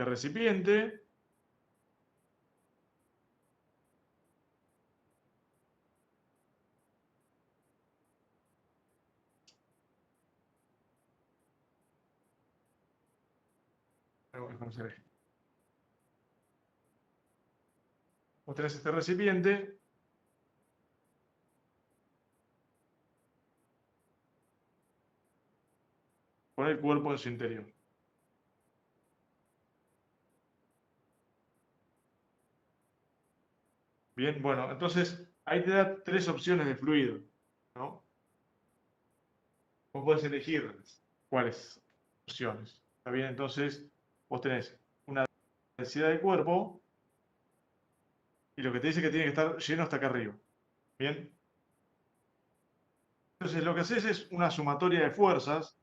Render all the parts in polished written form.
este recipiente. Vos tenés este recipiente. Con el cuerpo en su interior. Bien, bueno, entonces ahí te da 3 opciones de fluido, ¿no? Vos podés elegir cuáles opciones. ¿Está bien? Entonces, vos tenés una densidad de cuerpo y lo que te dice que tiene que estar lleno hasta acá arriba. ¿Bien? Entonces, lo que haces es una sumatoria de fuerzas.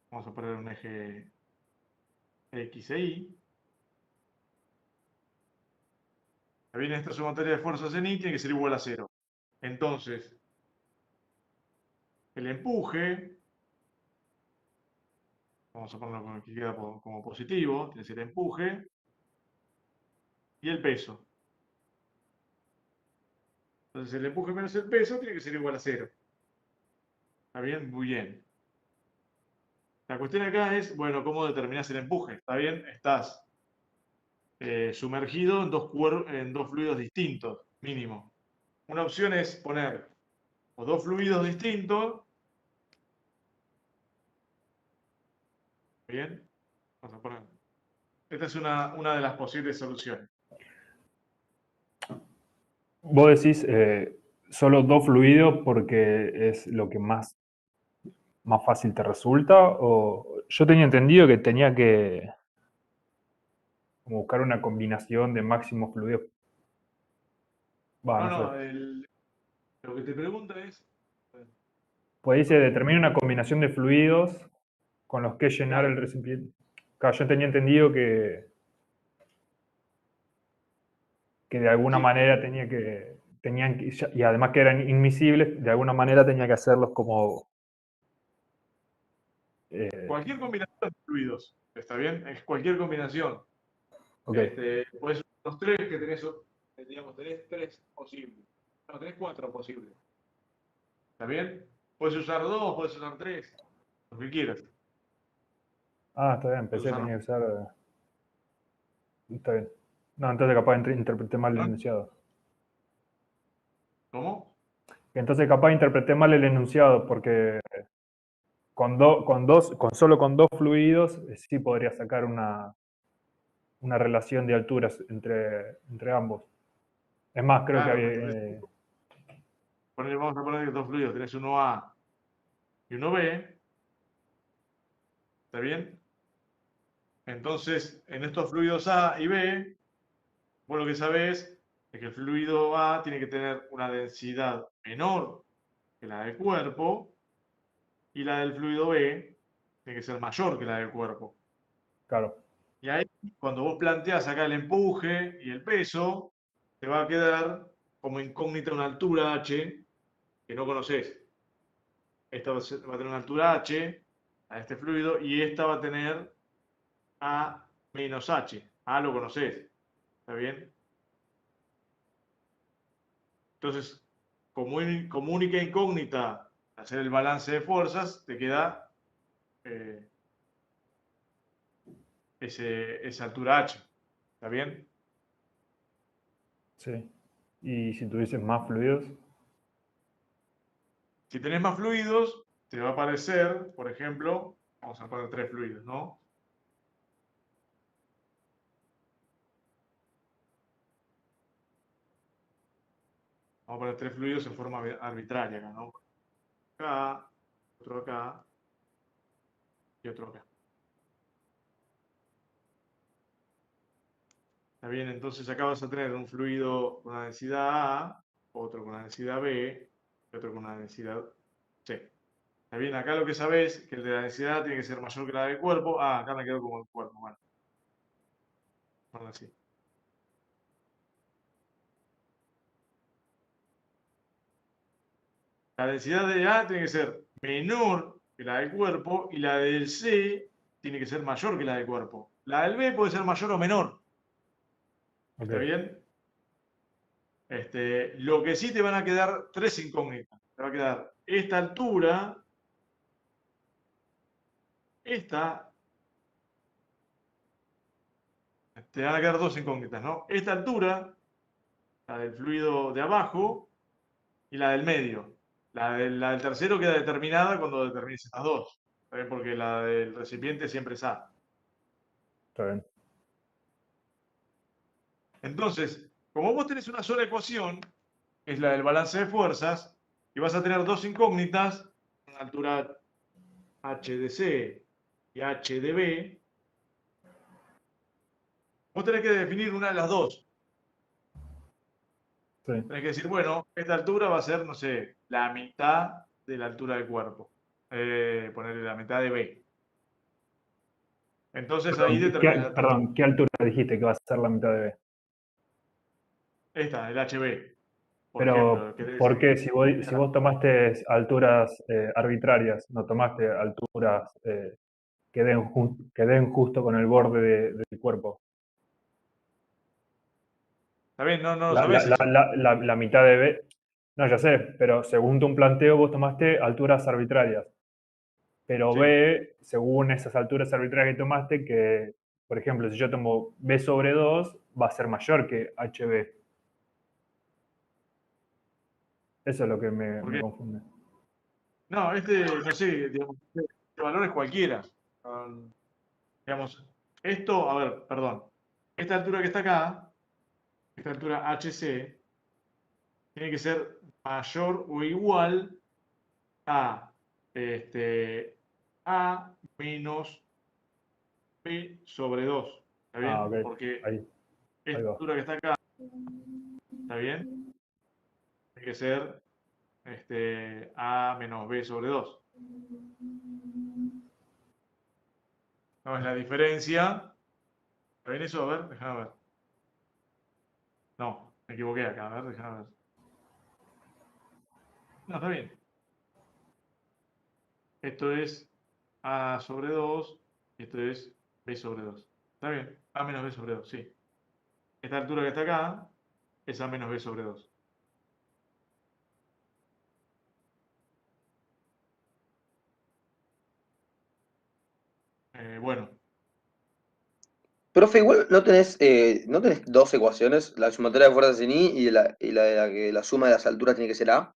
Vamos a poner un eje X e Y. ¿Está bien? Esta sumatoria de fuerzas en Y tiene que ser igual a 0. Entonces, el empuje, vamos a ponerlo como que queda como positivo, tiene que ser empuje, y el peso. Entonces el empuje menos el peso tiene que ser igual a 0. ¿Está bien? Muy bien. La cuestión acá es, bueno, ¿cómo determinás el empuje? ¿Está bien? Estás sumergido en dos fluidos distintos, mínimo. Una opción es poner o dos fluidos distintos. Bien. Vamos a poner. Esta es una de las posibles soluciones. Vos decís solo 2 fluidos porque es lo que más fácil te resulta, o yo tenía entendido que tenía que como buscar una combinación de máximos fluidos. No, No sé. lo que te pregunta es. Pues dice, determina una combinación de fluidos con los que llenar Claro. el recipiente. Claro, yo tenía entendido que de alguna Sí, manera y además que eran inmisibles, de alguna manera tenía que hacerlos como... cualquier combinación de fluidos. ¿Está bien? Es cualquier combinación. ok. Puedes los tres que tenés, digamos, tenés 3 posibles. No, tenés 4 posibles. ¿Está bien? Puedes usar 2, puedes usar 3, lo que quieras. Ah, está bien, Puedes pensé que usar, tenía que usar... está bien. No, entonces capaz interpreté mal el ¿no? enunciado. ¿Cómo? Entonces capaz interpreté mal el enunciado porque solo con dos fluidos sí podría sacar una relación de alturas entre ambos. Es más, creo que Claro, había... pero vamos a poner que 2 fluidos. Tenés uno A y uno B. ¿Está bien? Entonces, en estos fluidos A y B, vos lo que sabés es que el fluido A tiene que tener una densidad menor que la del cuerpo y la del fluido B tiene que ser mayor que la del cuerpo. Claro, Y ahí, cuando vos planteás acá el empuje y el peso, te va a quedar como incógnita una altura h que no conoces. Esta va a tener una altura h a este fluido y esta va a tener a menos h. A lo conoces. ¿Está bien? Entonces, como única incógnita hacer el balance de fuerzas, te queda eh, esa altura h. ¿Está bien? sí. Y si tuvieses más fluidos, Si tenés más fluidos, te va a aparecer, por ejemplo, vamos a poner 3 fluidos, ¿no? Vamos a poner 3 fluidos en forma arbitraria acá, ¿no? Acá, otro acá y otro acá. ¿Está bien? Entonces acá vas a tener un fluido con una densidad A, otro con una densidad B y otro con una densidad C. ¿Está bien? Acá lo que sabés es que el de la densidad A tiene que ser mayor que la del cuerpo. Ah, acá me quedo como el cuerpo. Bueno, así. La densidad de A tiene que ser menor que la del cuerpo y la del C tiene que ser mayor que la del cuerpo. La del B puede ser mayor o menor. Ok, ¿Está bien? Lo que sí te van a quedar tres incógnitas. Te va a quedar esta altura, esta, te van a quedar dos incógnitas, ¿no? Esta altura, la del fluido de abajo, y la del medio. La del tercero queda determinada cuando determines estas dos. ¿Está bien? Porque la del recipiente siempre es A. está bien. Entonces, como vos tenés una sola ecuación, que es la del balance de fuerzas, y vas a tener dos incógnitas, una altura H de C y H de B, vos tenés que definir una de las dos. Sí. Tenés que decir, bueno, esta altura va a ser, no sé, la mitad de la altura del cuerpo. Ponerle la mitad de B. Entonces ahí determinas. Perdón, ¿qué altura dijiste que va a ser la mitad de B? Esta, el HB, por Pero, ejemplo. Que ¿por qué? Si vos tomaste alturas arbitrarias, no tomaste alturas que den justo con el borde del cuerpo. Está bien, no, no lo La, sabés la- la- eso. la- la mitad de B. No, ya sé, pero según tu planteo, vos tomaste alturas arbitrarias. Pero Sí. B, según esas alturas arbitrarias que tomaste, que, por ejemplo, si yo tomo B sobre 2, va a ser mayor que HB. Eso es lo que ¿Por me qué? confunde. No, no sé, digamos, este valor es cualquiera. Digamos, esto, a ver, perdón. Esta altura que está acá, esta altura HC, tiene que ser mayor o igual a A menos B sobre 2. ¿Está Ah, bien? ok. Porque Ahí, ahí esta va. altura que está acá, ¿está bien? Tiene que ser A menos B sobre 2. No es la diferencia. ¿Está bien eso? A ver, déjame ver. No, me equivoqué acá. A ver, déjame ver. No, está bien. Esto es A sobre 2 y esto es B sobre 2. ¿Está bien? A menos B sobre 2, sí. Esta altura que está acá es A menos B sobre 2. Bueno, Profe, igual no tenés dos ecuaciones, la sumatoria de fuerzas en I y la de la que la suma de las alturas tiene que ser A.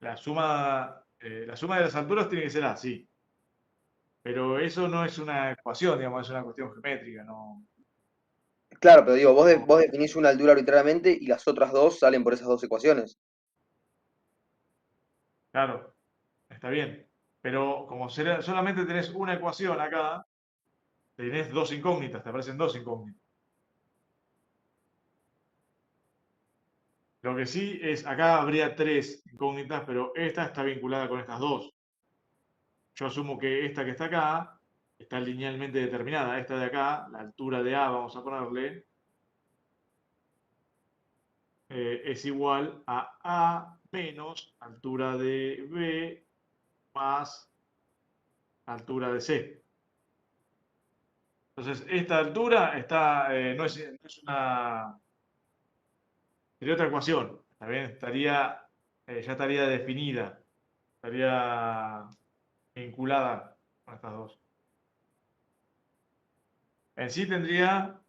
la suma de las alturas tiene que ser A, sí. Pero eso no es una ecuación, digamos, es una cuestión geométrica, no, Claro, pero digo, no, vos definís una altura arbitrariamente y las otras dos salen por esas dos ecuaciones. claro, está bien. Pero como solamente tenés una ecuación acá, tenés dos incógnitas, te aparecen dos incógnitas. Lo que sí es, acá habría tres incógnitas, pero esta está vinculada con estas dos. Yo asumo que esta que está acá está linealmente determinada. Esta de acá, la altura de A, vamos a ponerle, es igual a A menos altura de B más altura de C. Entonces, esta altura no es una, sería otra ecuación, ¿está bien? Ya estaría definida, estaría vinculada con estas dos. En sí tendría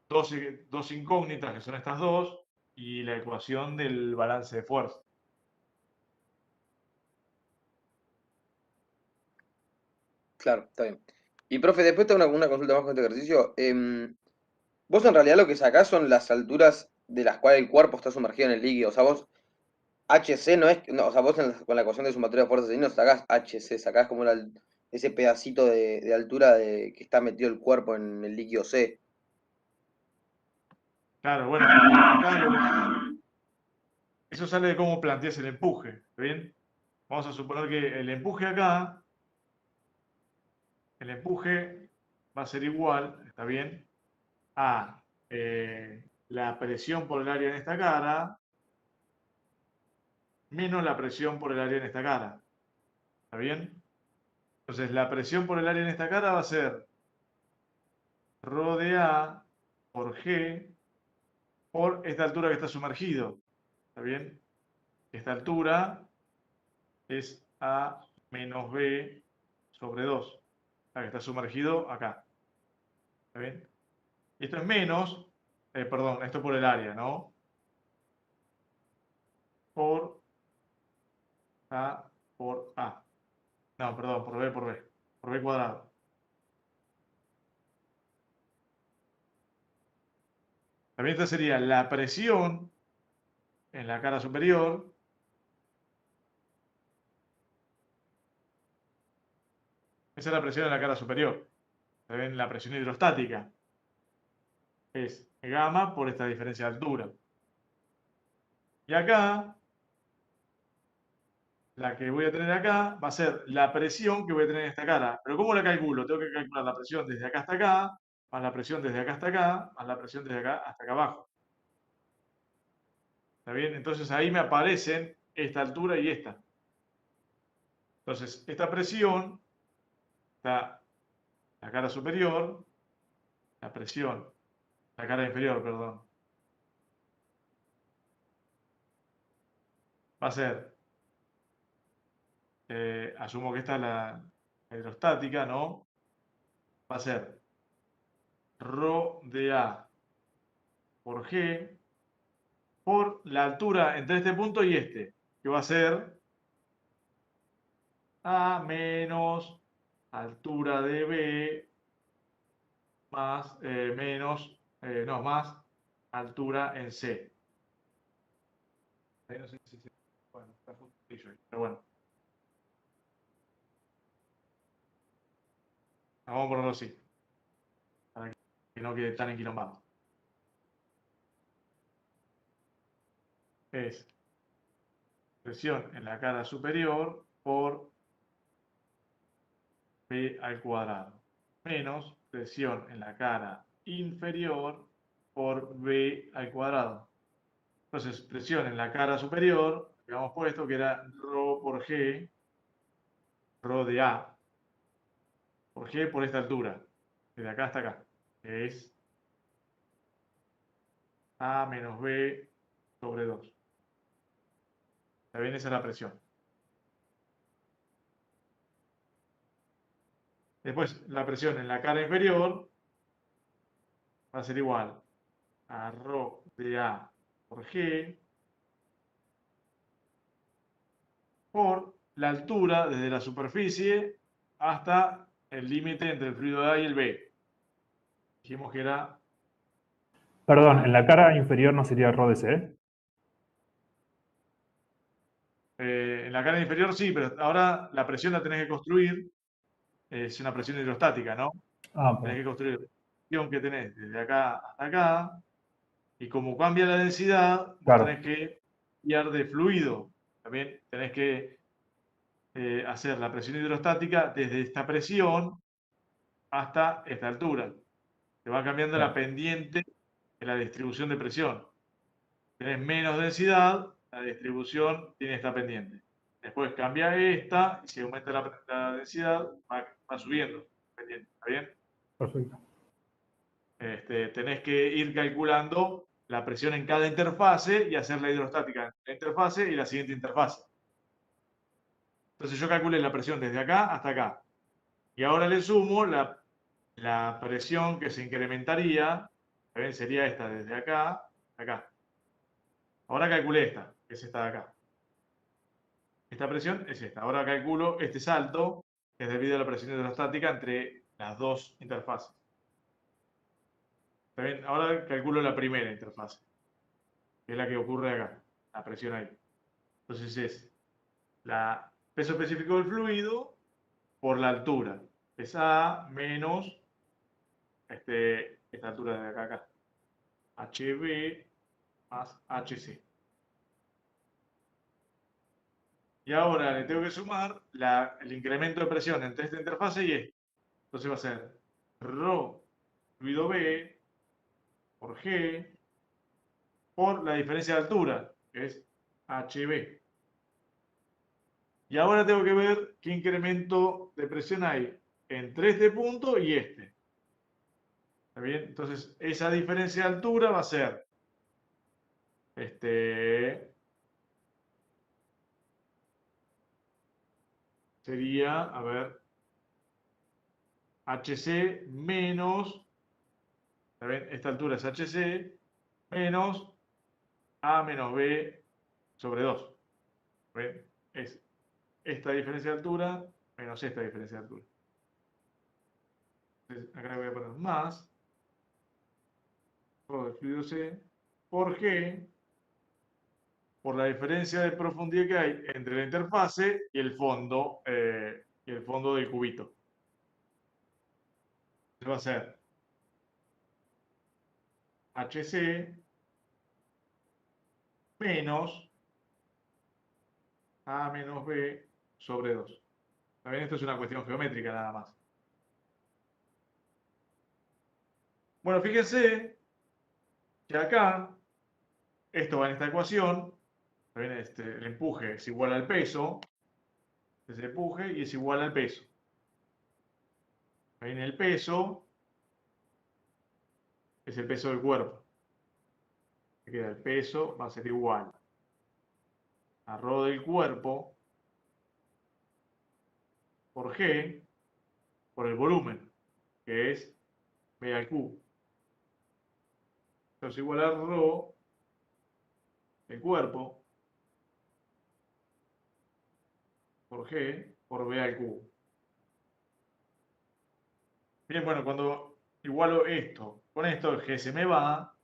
dos incógnitas, que son estas dos, y la ecuación del balance de fuerza. Claro, está bien. Y profe, después tengo una consulta más con este ejercicio. Vos en realidad lo que sacás son las alturas de las cuales el cuerpo está sumergido en el líquido. O sea, vos HC no es, no, o sea, vos con la ecuación de sumatoria de fuerzas no sacás HC, sacás como ese pedacito de altura que está metido el cuerpo en el líquido C. Claro, bueno, acá eso sale de cómo planteas el empuje, ¿está bien? Vamos a suponer que el empuje va a ser igual, ¿está bien? A la presión por el área en esta cara menos la presión por el área en esta cara. ¿Está bien? Entonces la presión por el área en esta cara va a ser rho de A por G por esta altura que está sumergido. ¿Está bien? Esta altura es A menos B sobre 2. La que está sumergido acá. ¿Está bien? Y esto es menos, perdón, esto por el área, ¿no? Por A por A. No, perdón, por B por B. Por B cuadrado. También esta sería la presión en la cara superior. Esa es la presión en la cara superior. ¿Está la presión hidrostática? Es gamma por esta diferencia de altura. Y acá, la que voy a tener acá, va a ser la presión que voy a tener en esta cara. ¿Pero cómo la calculo? Tengo que calcular la presión desde acá hasta acá, más la presión desde acá hasta acá, más la presión desde acá hasta acá abajo. ¿Está bien? Entonces ahí me aparecen esta altura y esta. Entonces, esta presión está en la cara superior, la presión, la cara inferior, perdón. Va a ser, asumo que esta es la hidrostática, ¿no? Va a ser rho de A por G por la altura entre este punto y este, que va a ser A menos altura de B más, más altura en C. No sé si bueno, está justillo ahí, pero bueno. Vamos a ponerlo así, para que no quede tan enquilombado. Es presión en la cara superior por B al cuadrado, menos presión en la cara inferior por B al cuadrado. Entonces, presión en la cara superior, que habíamos puesto que era rho por G, rho de A, por G por esta altura, desde acá hasta acá, que es A menos B sobre 2. ¿Está bien? Esa es la presión. Después, la presión en la cara inferior va a ser igual a rho de A por G por la altura desde la superficie hasta el límite entre el fluido A y el B. Dijimos que era... Perdón, ¿en la cara inferior no sería rho de C? En la cara inferior sí, pero ahora la presión la tenés que construir. Es una presión hidrostática, ¿no? Ah, Tenés que perdón. construir la presión que tenés desde acá hasta acá. Y como cambia la densidad, vos Claro. tenés que cambiar de fluido. También tenés que hacer la presión hidrostática desde esta presión hasta esta altura. Te va cambiando la Claro. pendiente de la distribución de presión. Tenés menos densidad, la distribución tiene esta pendiente. Después cambia esta, y si aumenta la densidad, va subiendo la pendiente. ¿Está bien? Perfecto. Tenés que ir calculando la presión en cada interfase y hacer la hidrostática en la interfase y la siguiente interfase. Entonces yo calculé la presión desde acá hasta acá. Y ahora le sumo la presión que se incrementaría, ¿bien? Sería esta desde acá hasta acá. Ahora calculé esta, que es esta de acá. Esta presión es esta. Ahora calculo este salto, que es debido a la presión hidrostática entre las dos interfaces. ¿Está bien? Ahora calculo la primera interfase, que es la que ocurre acá, la presión ahí. Entonces es la peso específico del fluido por la altura. Es A menos esta altura de acá, HB más HC. Y ahora le tengo que sumar el incremento de presión entre esta interfase y esta. Entonces va a ser ρ fluido B por G por la diferencia de altura, que es HB. Y ahora tengo que ver qué incremento de presión hay entre este punto y este. ¿Está bien? Entonces, esa diferencia de altura va a ser sería, a ver, HC menos, ¿está bien? Esta altura es HC menos A menos B sobre 2. ¿Ven? Es esta diferencia de altura menos esta diferencia de altura. Entonces, acá le voy a poner más todo el fluido C. ¿Por qué? Por la diferencia de profundidad que hay entre la interfase y el fondo del cubito. Entonces va a ser HC menos A menos B sobre 2. ¿Está bien? Esto es una cuestión geométrica nada más. Bueno, fíjense que acá, esto va en esta ecuación, ¿está bien? El empuje es igual al peso, es el empuje y es igual al peso. ¿Está bien? El peso es el peso del cuerpo. Me queda el peso, va a ser igual a ρ del cuerpo por G por el volumen, que es B al cubo. Esto es igual a ρ del cuerpo por G por B al cubo. Bien, bueno, cuando igualo esto con esto, el G se me va,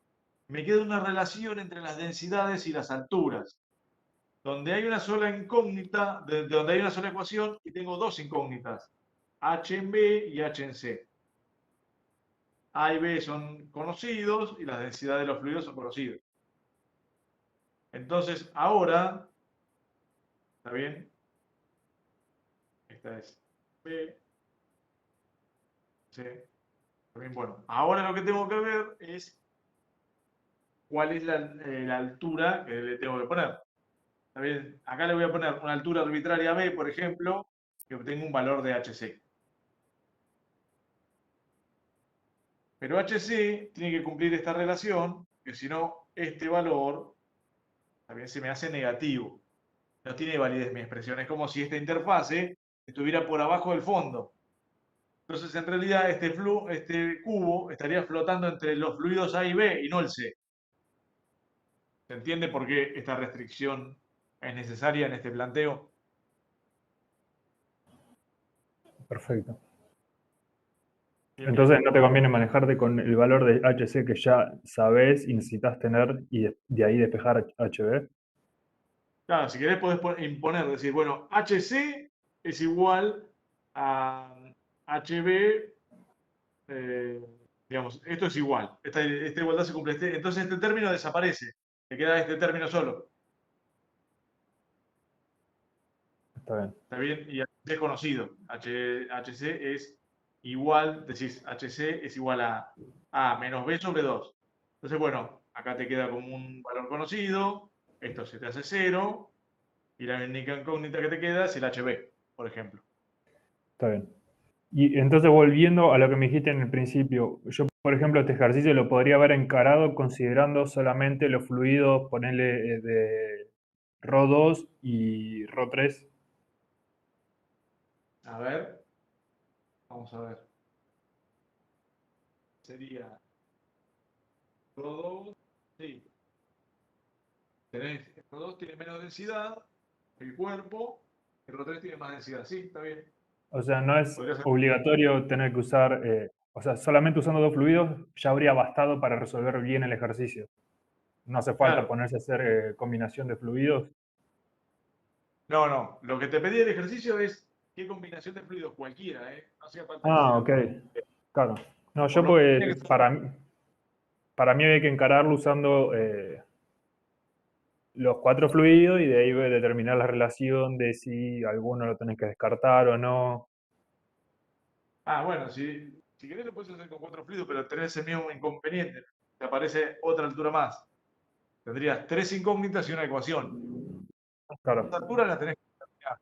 me queda una relación entre las densidades y las alturas, donde hay una sola incógnita, donde hay una sola ecuación y tengo dos incógnitas, H en B y H en C. A y B son conocidos y las densidades de los fluidos son conocidas. Entonces, ahora, ¿está bien? Esta es B, C. ¿Está bien? Bueno, ahora lo que tengo que ver es cuál es la altura que le tengo que poner. ¿Está bien? Acá le voy a poner una altura arbitraria B, por ejemplo, que obtenga un valor de HC. Pero HC tiene que cumplir esta relación, que si no, este valor también se me hace negativo. No tiene validez mi expresión. Es como si esta interfase estuviera por abajo del fondo. Entonces, en realidad, este cubo estaría flotando entre los fluidos A y B y no el C. ¿Se entiende por qué esta restricción es necesaria en este planteo? Perfecto. Bien, Entonces bien. no te conviene manejarte con el valor de HC que ya sabes y necesitas tener y de ahí despejar HB. Claro, si querés podés imponer, decir, bueno, HC es igual a HB, digamos, esto es igual, esta igualdad se cumple, entonces este término desaparece, te queda este término solo, Está bien. ¿está bien? Y HC es conocido, HC es igual, decís, HC es igual a menos B sobre 2. Entonces, bueno, acá te queda como un valor conocido, esto se te hace 0, y la única incógnita que te queda es el HB, por ejemplo. Está bien. Y entonces volviendo a lo que me dijiste en el principio, yo por ejemplo este ejercicio lo podría haber encarado considerando solamente los fluidos, ponerle de ρ2 y ρ3. A ver, vamos a ver. Sería ρ2, sí. ρ2 tiene menos densidad, el cuerpo, el ρ3 tiene más densidad. Sí, está bien. O sea, no es Podría ser. obligatorio tener que usar, o sea, solamente usando dos fluidos ya habría bastado para resolver bien el ejercicio. No hace falta Claro. ponerse a hacer combinación de fluidos. No, no. Lo que te pedí el ejercicio es qué combinación de fluidos cualquiera, ¿eh? No hacía falta que Ah, sea. ok. Claro. No, Por yo lo menos tiene pues que ser. para mí había que encararlo usando los cuatro fluidos y de ahí voy a determinar la relación de si alguno lo tenés que descartar o no. Ah, bueno, si querés lo puedes hacer con 4 fluidos, pero tenés ese mismo inconveniente. Te aparece otra altura más. Tendrías 3 incógnitas y una ecuación. Claro, Las alturas las tenés que determinar.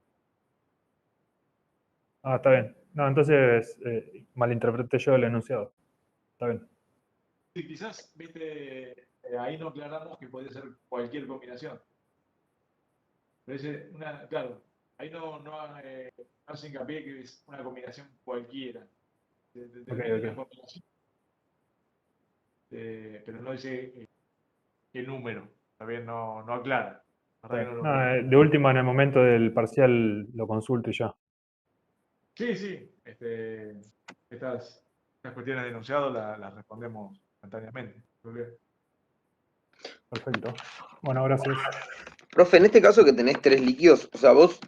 Ah, está bien. No, entonces malinterpreté yo el enunciado. Está bien. Sí, quizás, viste, ahí no aclaramos que puede ser cualquier combinación. Pero claro, ahí no hace hincapié que es una combinación cualquiera de Ok, determinadas ok. combinaciones, pero no dice qué número. También no aclara. La Está verdad que bien. no lo No, aclara. de última, en el momento del parcial lo consulto y ya. Sí, sí. Estas cuestiones de enunciado las respondemos instantáneamente. Perfecto. Bueno, gracias. Profe, en este caso que tenés tres líquidos, o sea, vos,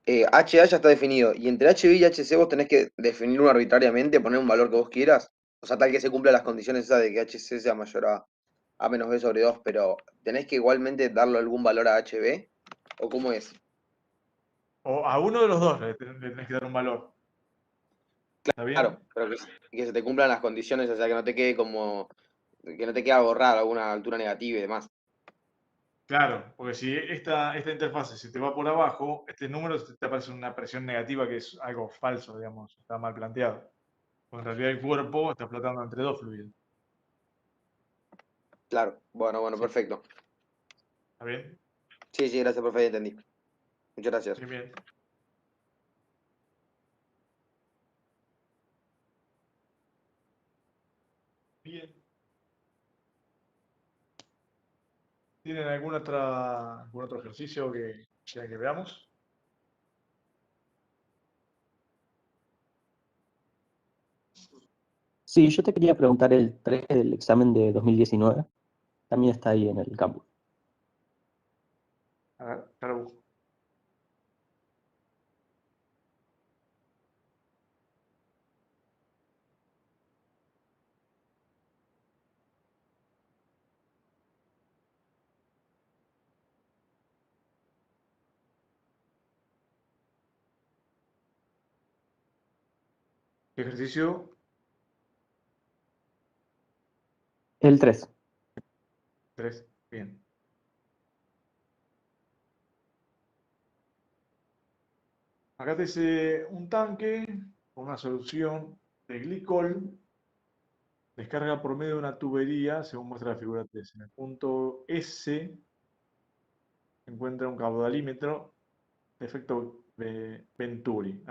HA ya está definido, y entre HB y HC vos tenés que definir uno arbitrariamente, poner un valor que vos quieras, o sea, tal que se cumpla las condiciones esas de que HC sea mayor a menos B sobre 2, pero ¿tenés que igualmente darle algún valor a HB? ¿O cómo es? O a uno de los dos le tenés que dar un valor. ¿Está Claro, bien? pero que se te cumplan las condiciones, o sea, que no te quede que no te quede borrar a alguna altura negativa y demás. Claro, porque si esta interfase se te va por abajo, este número te aparece una presión negativa que es algo falso, digamos, está mal planteado. Porque en realidad el cuerpo está flotando entre dos fluidos. Claro, bueno, Sí, perfecto. ¿está bien? Sí, sí, gracias, profe, ya entendí. Muchas gracias. Bien, bien. Bien. ¿Tienen algún otro ejercicio que quieran que veamos? Sí, yo te quería preguntar el 3 del examen de 2019. También está ahí en el campus. A ver, ya lo busco. ¿Qué ejercicio? El 3. 3. Bien. Acá te dice un tanque con una solución de glicol. Descarga por medio de una tubería, según muestra la figura 3. En el punto S se encuentra un caudalímetro de efecto Venturi.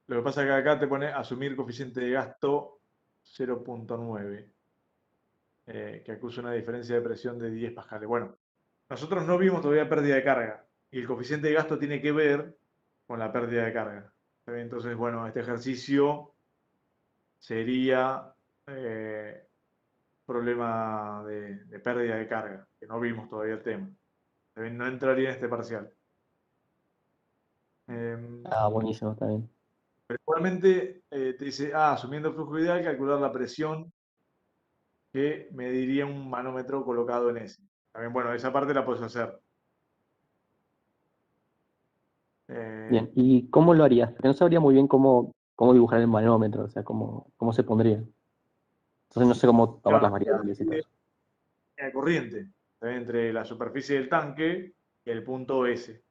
Lo que pasa es que acá te pone asumir coeficiente de gasto 0,9, que acusa una diferencia de presión de 10 pascales. Bueno, nosotros no vimos todavía pérdida de carga y el coeficiente de gasto tiene que ver con la pérdida de carga. Entonces, bueno, este ejercicio sería problema de pérdida de carga, que no vimos todavía el tema. No entraría en este parcial. Ah, buenísimo, está bien. Pero igualmente te dice, asumiendo el flujo ideal, calcular la presión que mediría un manómetro colocado en ese. También, bueno, esa parte la puedes hacer. Eh, Bien, ¿y cómo lo harías? Porque no sabría muy bien cómo dibujar el manómetro, o sea, cómo se pondría. Entonces no sé cómo tomar claro, las variables y todo eso. la corriente entre la superficie del tanque y el punto S.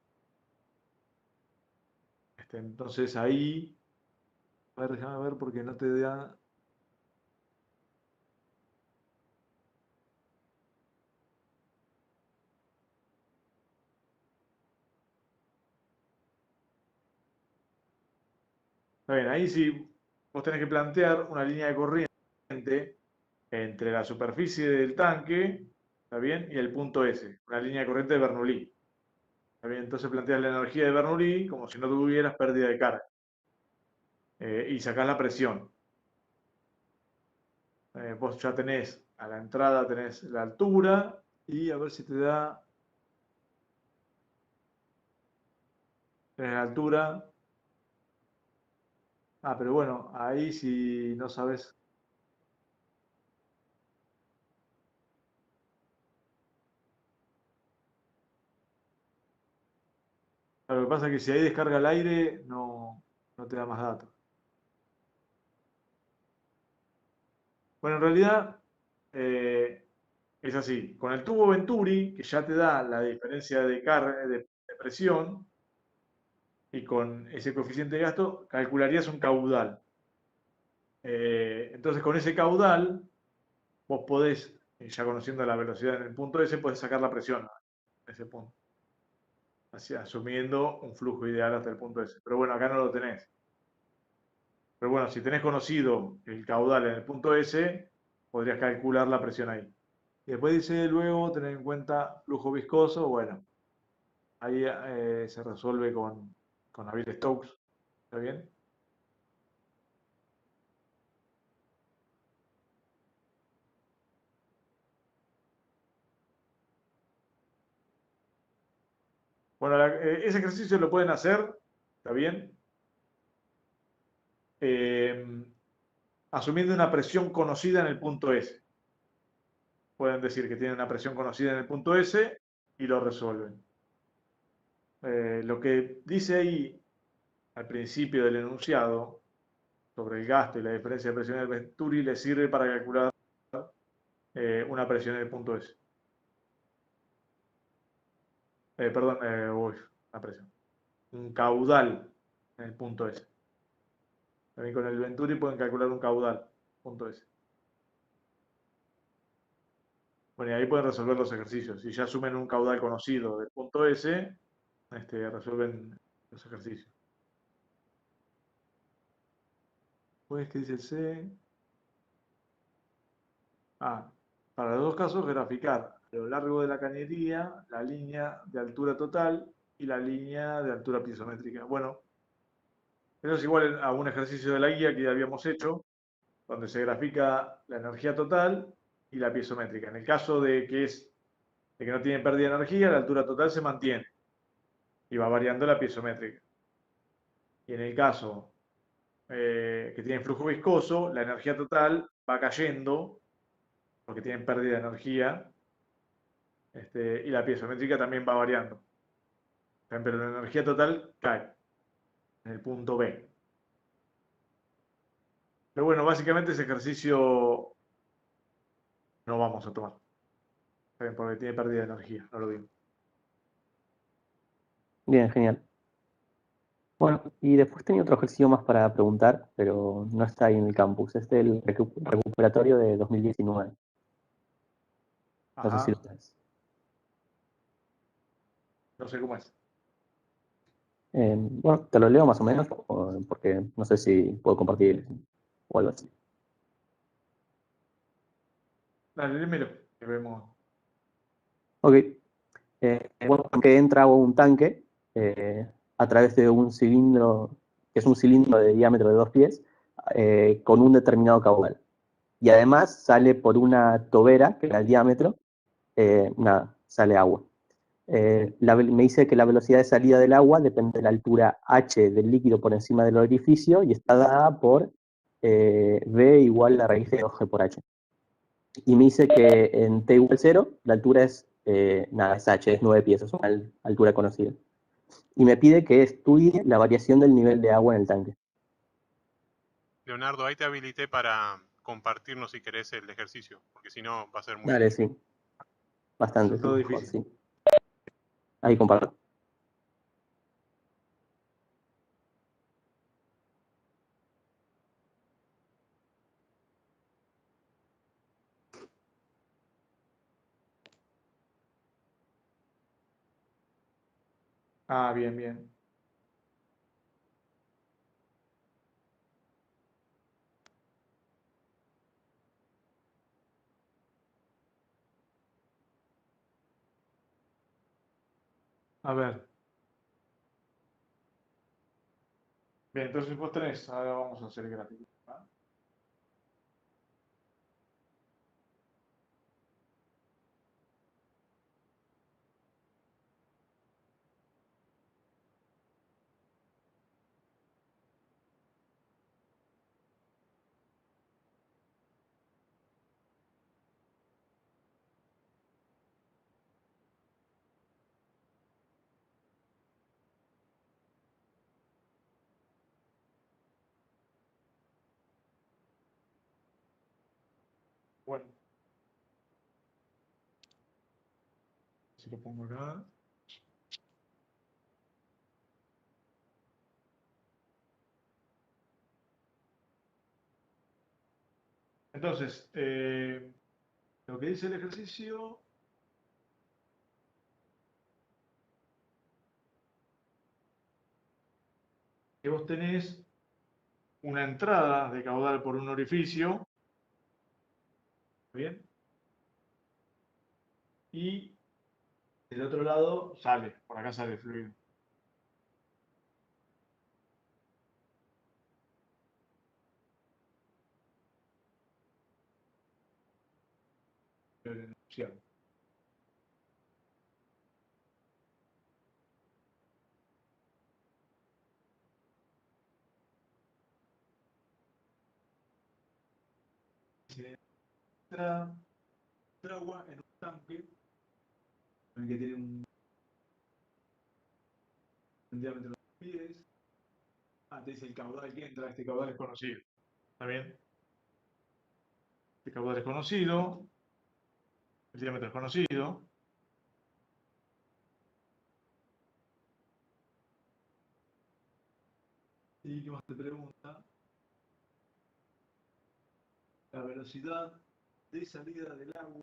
Entonces ahí, a ver, déjame ver porque no te da. Está bien, ahí sí vos tenés que plantear una línea de corriente entre la superficie del tanque, ¿está bien? Y el punto S, una línea de corriente de Bernoulli. ¿Está bien? Entonces planteas la energía de Bernoulli como si no tuvieras pérdida de carga. Y sacás la presión. Vos ya tenés a la entrada, tenés la altura y a ver si te da. Tenés la altura. Pero bueno, ahí si no sabes. Lo que pasa es que si ahí descarga el aire, no te da más datos. Bueno, en realidad es así. Con el tubo Venturi, que ya te da la diferencia de presión, y con ese coeficiente de gasto calcularías un caudal. Entonces con ese caudal vos podés, ya conociendo la velocidad en el punto S, podés sacar la presión en ese punto. Así, asumiendo un flujo ideal hasta el punto S. Pero bueno, acá no lo tenés. Pero bueno, si tenés conocido el caudal en el punto S, podrías calcular la presión ahí. Y después dice, luego tener en cuenta flujo viscoso. Bueno, ahí se resuelve con Navier-Stokes. ¿Está bien? Bueno, ese ejercicio lo pueden hacer, ¿está bien? Asumiendo una presión conocida en el punto S. Pueden decir que tienen una presión conocida en el punto S y lo resuelven. Lo que dice ahí al principio del enunciado sobre el gasto y la diferencia de presión del Venturi le sirve para calcular una presión en el punto S. Perdón, una presión. Un caudal en el punto S. También con el Venturi pueden calcular un caudal, punto S. Bueno, y ahí pueden resolver los ejercicios. Si ya asumen un caudal conocido del punto S, resuelven los ejercicios. Pues, ¿qué dice C? Para los dos casos, graficar a lo largo de la cañería la línea de altura total y la línea de altura piezométrica. Bueno, eso es igual a un ejercicio de la guía que ya habíamos hecho, donde se grafica la energía total y la piezométrica. En el caso de que no tiene pérdida de energía, la altura total se mantiene y va variando la piezométrica. Y en el caso que tiene flujo viscoso, la energía total va cayendo porque tienen pérdida de energía y la piezométrica también va variando. Pero la energía total cae en el punto B. Pero bueno, básicamente ese ejercicio no vamos a tomar. Porque tiene pérdida de energía, no lo vimos. Bien, genial. Bueno, y después tenía otro ejercicio más para preguntar, pero no está ahí en el campus. Es del recuperatorio de 2019. No sé si Ajá, lo sabes. no sé cómo es. Bueno, te lo leo más o menos, porque no sé si puedo compartir o algo así. Dale, dímelo, que vemos. Ok. Bueno, que entra un tanque a través de un cilindro, que es un cilindro de diámetro de 2 pies, con un determinado caudal. Y además sale por una tobera, que era el diámetro, nada, sale agua. Me dice que la velocidad de salida del agua depende de la altura h del líquido por encima del orificio y está dada por V igual a la raíz de 2G por H. Y me dice que en T igual 0, la altura es, nada, es H, es 9 pies, es una altura conocida. Y me pide que estudie la variación del nivel de agua en el tanque. Leonardo, ahí te habilité para compartirnos si querés el ejercicio, porque si no va a ser muy... Dale, sí. Bastante, Es sí, todo mejor, difícil. sí. Ahí comparto. Bien, bien. A ver. Bien, entonces vos tenés, ahora vamos a hacer el gráfico. Bueno, si lo pongo acá. Entonces, lo que dice el ejercicio, que vos tenés una entrada de caudal por un orificio, ¿bien? Y del otro lado sale, por acá sale el fluido. Enunciado. Se entra agua en un tanque en el que tiene un diámetro de 10 pies. Te dice el caudal que entra, este caudal es conocido. ¿Está bien? Este caudal es conocido, el diámetro es conocido. ¿Y qué más te pregunta? La velocidad de salida del agua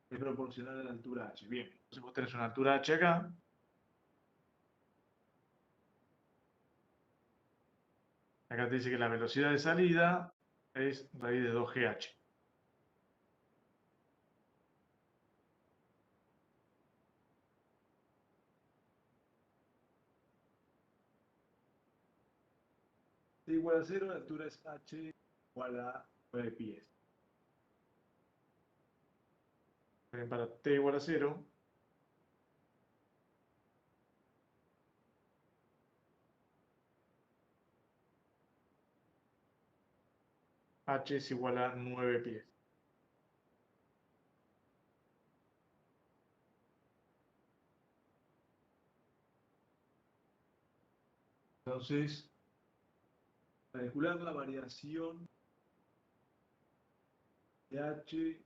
es proporcional a la altura h. Bien, entonces vos tenés una altura h acá. Acá te dice que la velocidad de salida es raíz de 2gh. T igual a 0, la altura es h igual a 9 pies. Bien, para t igual a 0, h es igual a 9 pies. Entonces, para calcular la variación de h,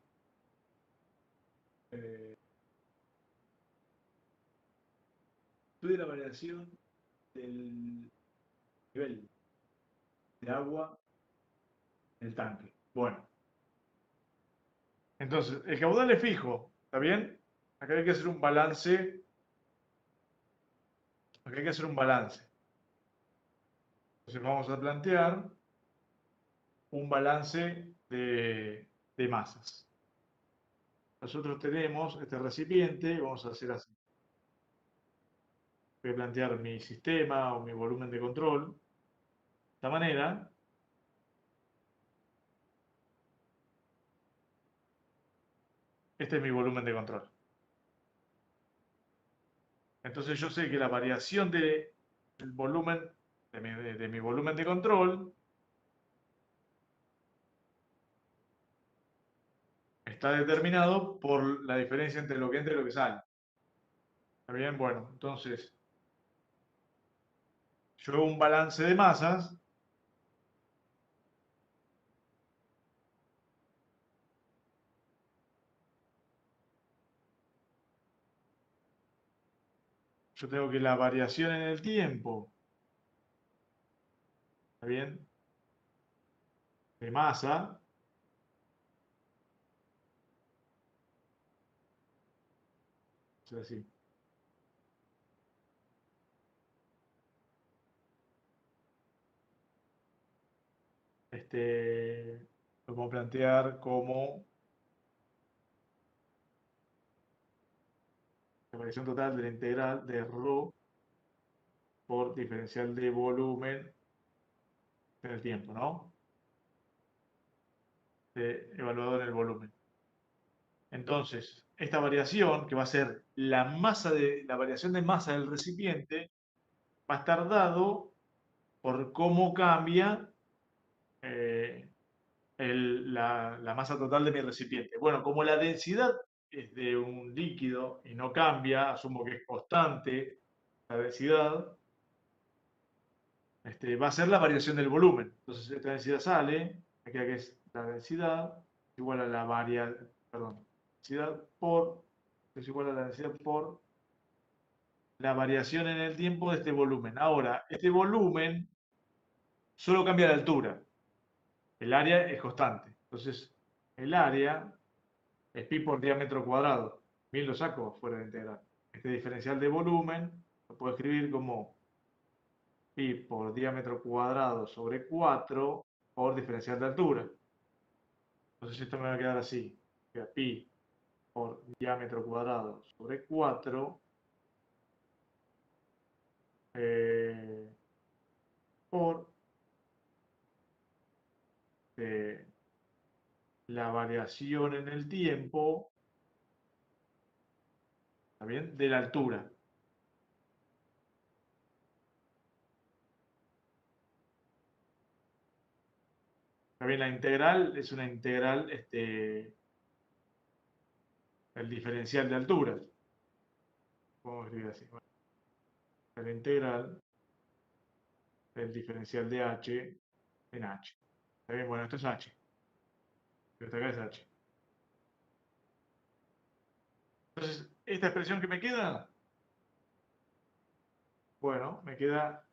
estudie la variación del nivel de agua en el tanque. Bueno, entonces, el caudal es fijo, ¿está bien? Acá hay que hacer un balance. Acá hay que hacer un balance. Entonces vamos a plantear un balance de masas. Nosotros tenemos este recipiente, vamos a hacer así. Voy a plantear mi sistema o mi volumen de control de esta manera. Este es mi volumen de control. Entonces yo sé que la variación del volumen, de mi volumen de control, está determinado por la diferencia entre lo que entra y lo que sale. ¿Está bien? Bueno, entonces yo hago un balance de masas. Yo tengo que la variación en el tiempo, ¿está bien? De masa, es así. Lo puedo plantear como la variación total de la integral de ρ por diferencial de volumen en el tiempo, ¿no? Evaluado en el volumen. Entonces, esta variación, que va a ser la variación de masa del recipiente, va a estar dado por cómo cambia la masa total de mi recipiente. Bueno, como la densidad es de un líquido y no cambia, asumo que es constante la densidad, va a ser la variación del volumen. Entonces esta densidad sale, me queda que es la densidad igual a la densidad por, es igual a la densidad por la variación en el tiempo de este volumen. Ahora, este volumen solo cambia la altura. El área es constante. Entonces, el área es pi por diámetro cuadrado. Bien, lo saco fuera de integral. Este diferencial de volumen lo puedo escribir como pi por diámetro cuadrado sobre 4 por diferencial de altura. Entonces esto me va a quedar así. Queda pi por diámetro cuadrado sobre 4 por la variación en el tiempo, ¿está bien? De la altura. ¿Está bien? La integral es una integral, el diferencial de alturas. Vamos a escribir así. Bueno, la integral del diferencial de h en h. ¿Está bien? Bueno, esto es h. Esto acá es h. Entonces, ¿esta expresión que me queda? Bueno, me queda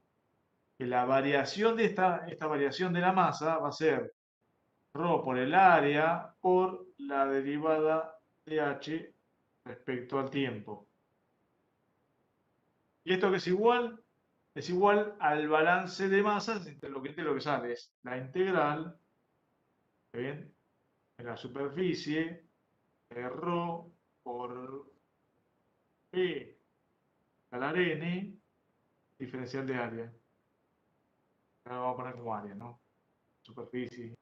que la variación de esta variación de la masa va a ser ρ por el área por la derivada de h respecto al tiempo. ¿Y esto que es igual? Es igual al balance de masas entre lo que entra y lo que sale. Es la integral, ¿está bien? En la superficie de ρ por P escalar n, diferencial de área. Ahora vamos a poner como área, ¿no? Superficie.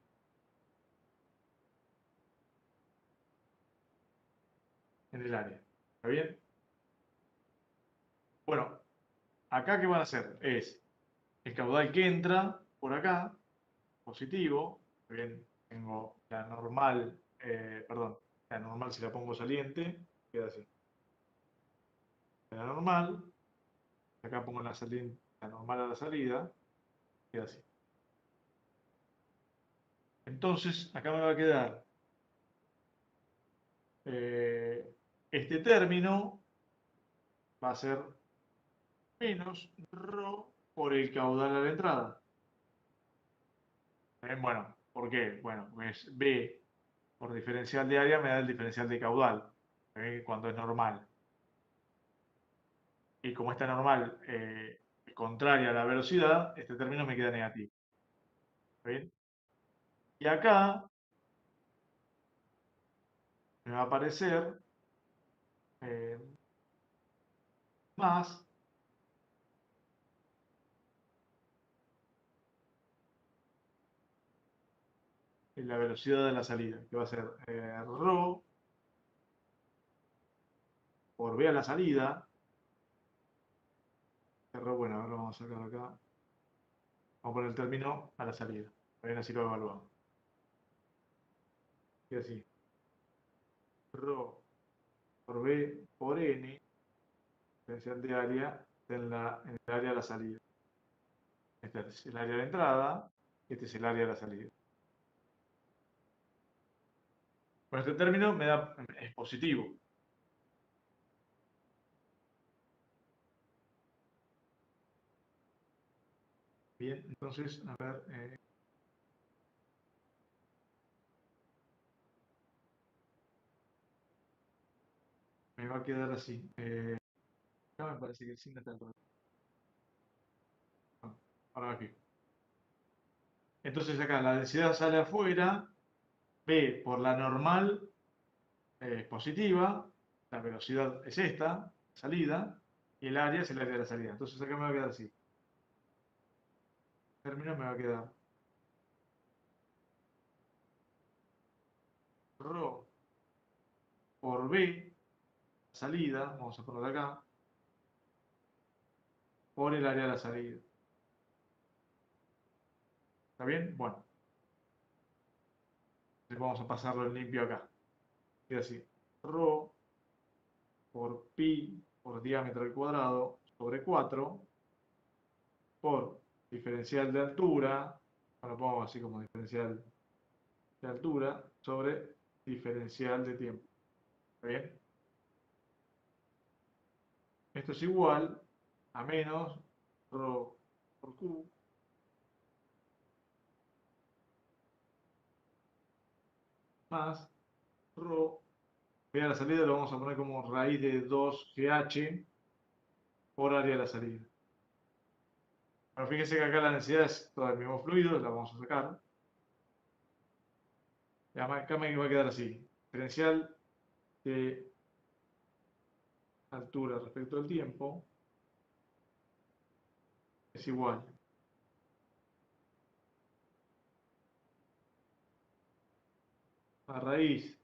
En el área. ¿Está bien? Bueno, acá ¿qué van a hacer? Es el caudal que entra por acá, positivo. ¿Está bien? Tengo la normal, perdón, la normal si la pongo saliente, queda así. La normal, acá pongo la normal a la salida, queda así. Entonces, acá me va a quedar este término va a ser menos ρ por el caudal a la entrada. Bueno, ¿por qué? Bueno, pues B por diferencial de área me da el diferencial de caudal, cuando es normal. Y como esta normal es contraria a la velocidad, este término me queda negativo. ¿Está bien? Y acá me va a aparecer más la velocidad de la salida, que va a ser ρ por v a la salida. Bueno, ahora vamos a sacar acá. Vamos a poner el término a la salida. Bien, así lo evaluamos. Y así. ρ por v por n, diferencial de área en el área de la salida. Este es el área de entrada, este es el área de la salida. Bueno, este término es positivo. Bien, entonces, a ver, me va a quedar así. Acá me parece que el signo está al revés. No, ahora aquí. Entonces acá la densidad sale afuera, B por la normal es positiva, la velocidad es esta, salida, y el área es el área de la salida. Entonces acá me va a quedar así. El término me va a quedar ρ por B, salida, vamos a ponerlo acá, por el área de la salida. ¿Está bien? Bueno. Entonces vamos a pasarlo en limpio acá. Queda así. ρ por pi por diámetro al cuadrado sobre 4 por diferencial de altura, lo pongo así como diferencial de altura, sobre diferencial de tiempo. ¿Está bien? Esto es igual a menos ρ por q más rho. B a la salida lo vamos a poner como raíz de 2GH por área de la salida. Bueno, fíjense que acá la densidad es todo el mismo fluido, la vamos a sacar. Y acá me va a quedar así. Diferencial de altura respecto al tiempo es igual a raíz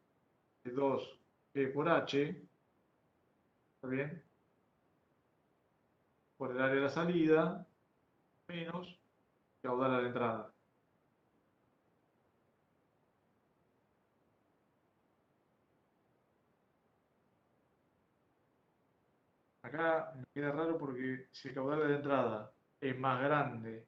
de 2G por H, ¿está bien? Por el área de la salida, menos caudal a la entrada. Acá me queda raro porque si el caudal a la entrada es más grande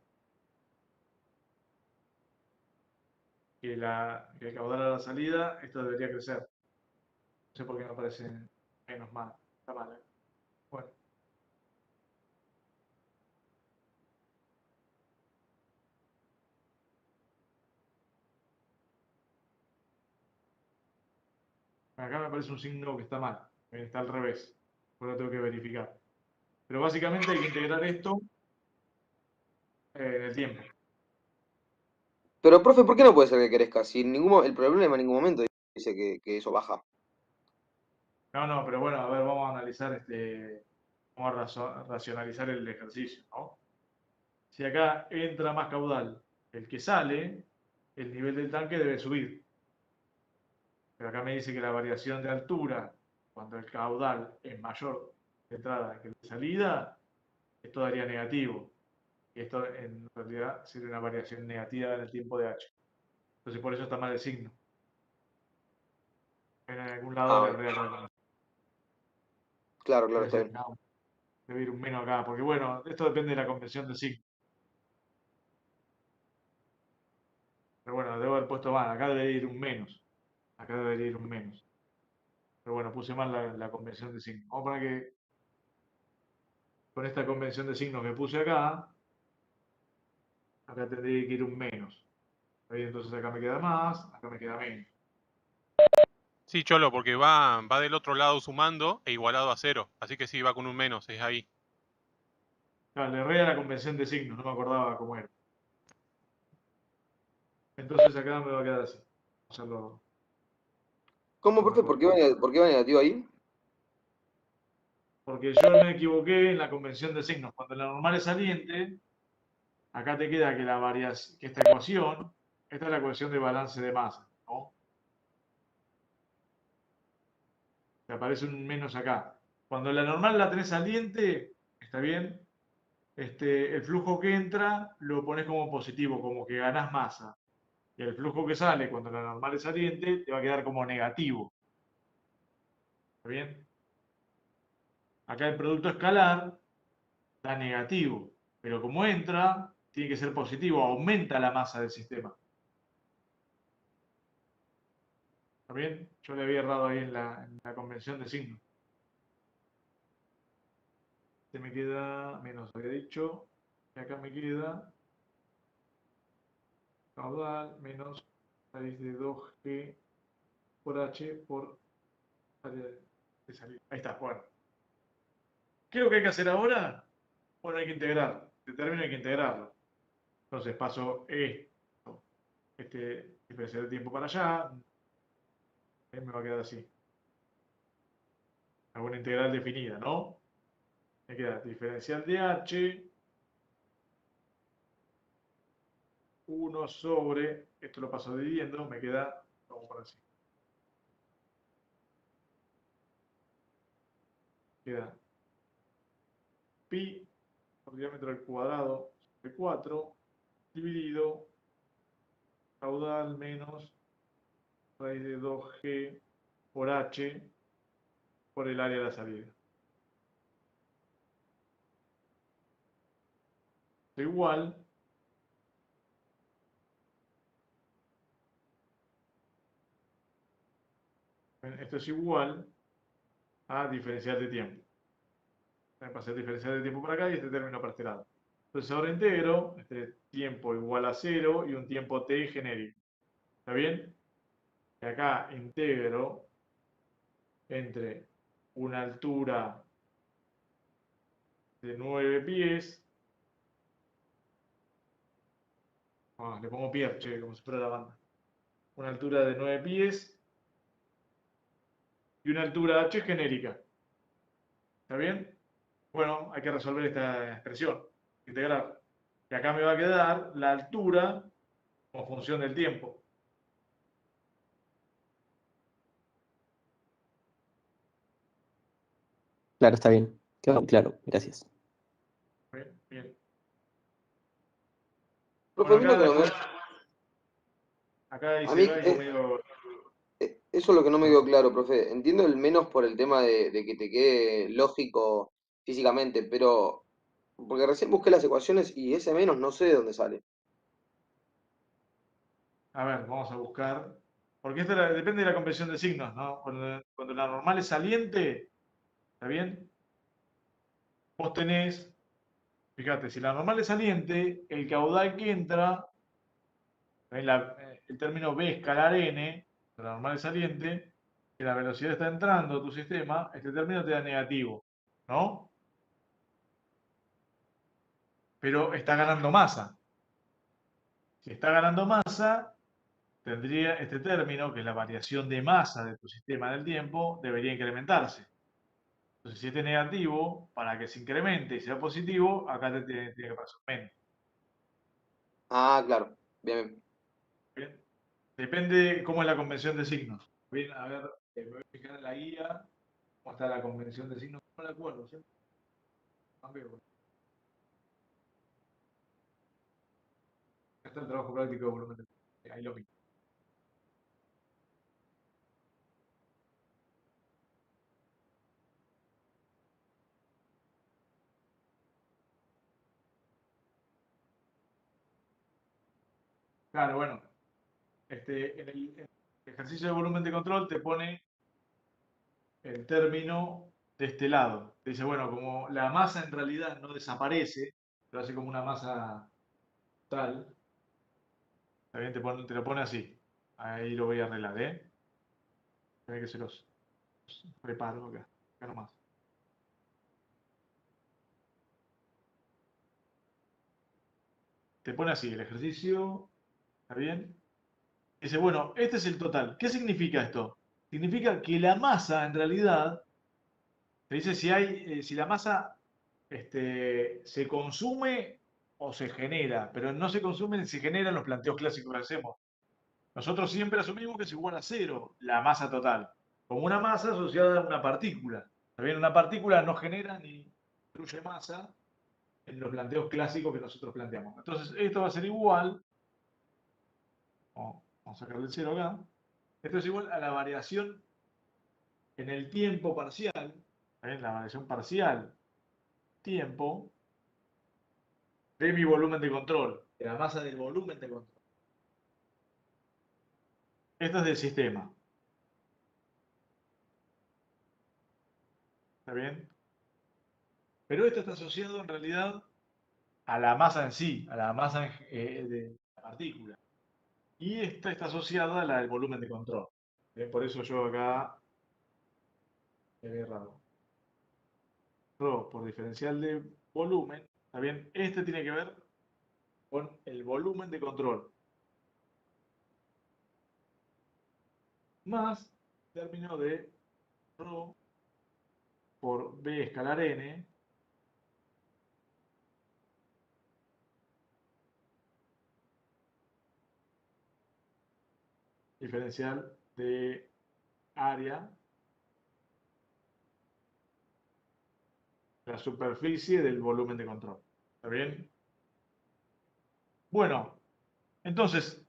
que el caudal a la salida, esto debería crecer. No sé por qué me parece menos mal. Está mal, ¿eh? Bueno. Acá me parece un signo que está mal. Está al revés. Por lo tengo que verificar. Pero básicamente hay que integrar esto en el tiempo. Pero, profe, ¿por qué no puede ser que crezca? Si el problema en ningún momento dice que eso baja. No, pero bueno, a ver, vamos a analizar vamos a racionalizar el ejercicio, ¿no? Si acá entra más caudal que el que sale, el nivel del tanque debe subir. Pero acá me dice que la variación de altura, cuando el caudal es mayor de entrada que de salida, esto daría negativo. Y esto en realidad sería una variación negativa en el tiempo de H. Entonces por eso está mal el signo. En algún lado le Ah, habría que claro, debe está ser bien. acá, debe ir un menos acá, porque bueno, esto depende de la convención del signo. Pero bueno, debo haber puesto mal, acá debe ir un menos. Acá debería ir un menos. Pero bueno, puse mal la convención de signo. Vamos a poner que con esta convención de signos que puse acá tendría que ir un menos. Ahí entonces acá me queda más, acá me queda menos. Sí, Cholo, porque va del otro lado sumando e igualado a 0. Así que sí, va con un menos, es ahí. Claro, le erré a la convención de signos, no me acordaba cómo era. Entonces acá me va a quedar así. Vamos a hacerlo. ¿Cómo, profe? ¿Por qué va negativo ahí? Porque yo me equivoqué en la convención de signos. Cuando la normal es saliente, acá te queda que que esta ecuación, esta es la ecuación de balance de masa, ¿no? Te aparece un menos acá. Cuando la normal la tenés saliente, está bien, el flujo que entra lo pones como positivo, como que ganás masa. Y el flujo que sale cuando la normal es saliente te va a quedar como negativo. ¿Está bien? Acá el producto escalar da negativo, pero como entra, tiene que ser positivo, aumenta la masa del sistema. ¿Está bien? Yo le había errado ahí en la convención de signos. Este me queda menos, había dicho, y acá me queda caudal menos raíz de 2G por H por área de salida. Ahí está, bueno. ¿Qué es lo que hay que hacer ahora? Bueno, hay que integrar. De término hay que integrarlo. Entonces paso esto, diferencial de tiempo para allá, me va a quedar así. Alguna integral definida, ¿no? Me queda diferencial de H, 1 sobre, esto lo paso dividiendo, me queda, vamos por así. Queda pi por diámetro al cuadrado sobre 4, dividido caudal menos raíz de 2G por H por el área de la salida. Igual esto es igual a diferencial de tiempo. Pasé a diferencial de tiempo por acá y este término para este lado. Entonces ahora integro este tiempo igual a 0 y un tiempo t genérico. ¿Está bien? Y acá integro entre una altura de 9 pies. Le pongo pie, che, como si fuera la banda. Una altura de 9 pies y una altura h genérica. ¿Está bien? Bueno, hay que resolver esta expresión, integrar. Y acá me va a quedar la altura como función del tiempo. Claro, está bien. Quedó claro, gracias. Bien, bien. Profe, a mí Bueno, lo que no me... acá A dice mí, algo medio... eso es lo que no me quedó claro, profe. Entiendo el menos por el tema de que te quede lógico físicamente, pero porque recién busqué las ecuaciones y ese menos no sé de dónde sale. A ver, vamos a buscar. Porque esto depende de la convención de signos, ¿no? Cuando la normal es saliente, ¿está bien? Vos tenés, fíjate, si la normal es saliente, el caudal que entra, el término B escalar n, la normal es saliente, que la velocidad está entrando a tu sistema, este término te da negativo, ¿no? Pero está ganando masa. Si está ganando masa, tendría este término, que es la variación de masa de tu sistema en el tiempo, debería incrementarse. Entonces, si este es negativo, para que se incremente y sea positivo, acá te tiene que pasar menos. Ah, claro. Bien. ¿Bien? Depende cómo es la convención de signos. Bien, a ver, me voy a fijar en la guía, cómo está la convención de signos. No la acuerdo, siempre cambio. Acá está el trabajo práctico de volumen de... Ahí lo mismo. Claro, bueno, en el ejercicio de volumen de control te pone el término de este lado. Te dice, bueno, como la masa en realidad no desaparece, lo hace como una masa tal, también te lo pone así. Ahí lo voy a arreglar, ¿eh? Ve que se los preparo acá, acá nomás. Te pone así el ejercicio, ¿está bien? Dice, bueno, este es el total. ¿Qué significa esto? Significa que la masa en realidad, te dice si la masa se consume o se genera, pero no se consume ni se genera en los planteos clásicos que hacemos. Nosotros siempre asumimos que es igual a cero la masa total, como una masa asociada a una partícula. También una partícula no genera ni destruye masa en los planteos clásicos que nosotros planteamos. Entonces, esto va a ser igual, vamos a sacarle el cero acá, esto es igual a la variación en el tiempo parcial, la variación parcial, tiempo, de mi volumen de control, de la masa del volumen de control. Esto es del sistema. ¿Está bien? Pero esto está asociado en realidad a la masa en sí, a la masa de la partícula. Y esta está asociada a la del volumen de control. Por eso yo acá he errado. Rho por diferencial de volumen, ¿está bien? Este tiene que ver con el volumen de control. Más término de Rho por B escalar n, diferencial de área, la superficie del volumen de control. ¿Está bien? Bueno, entonces,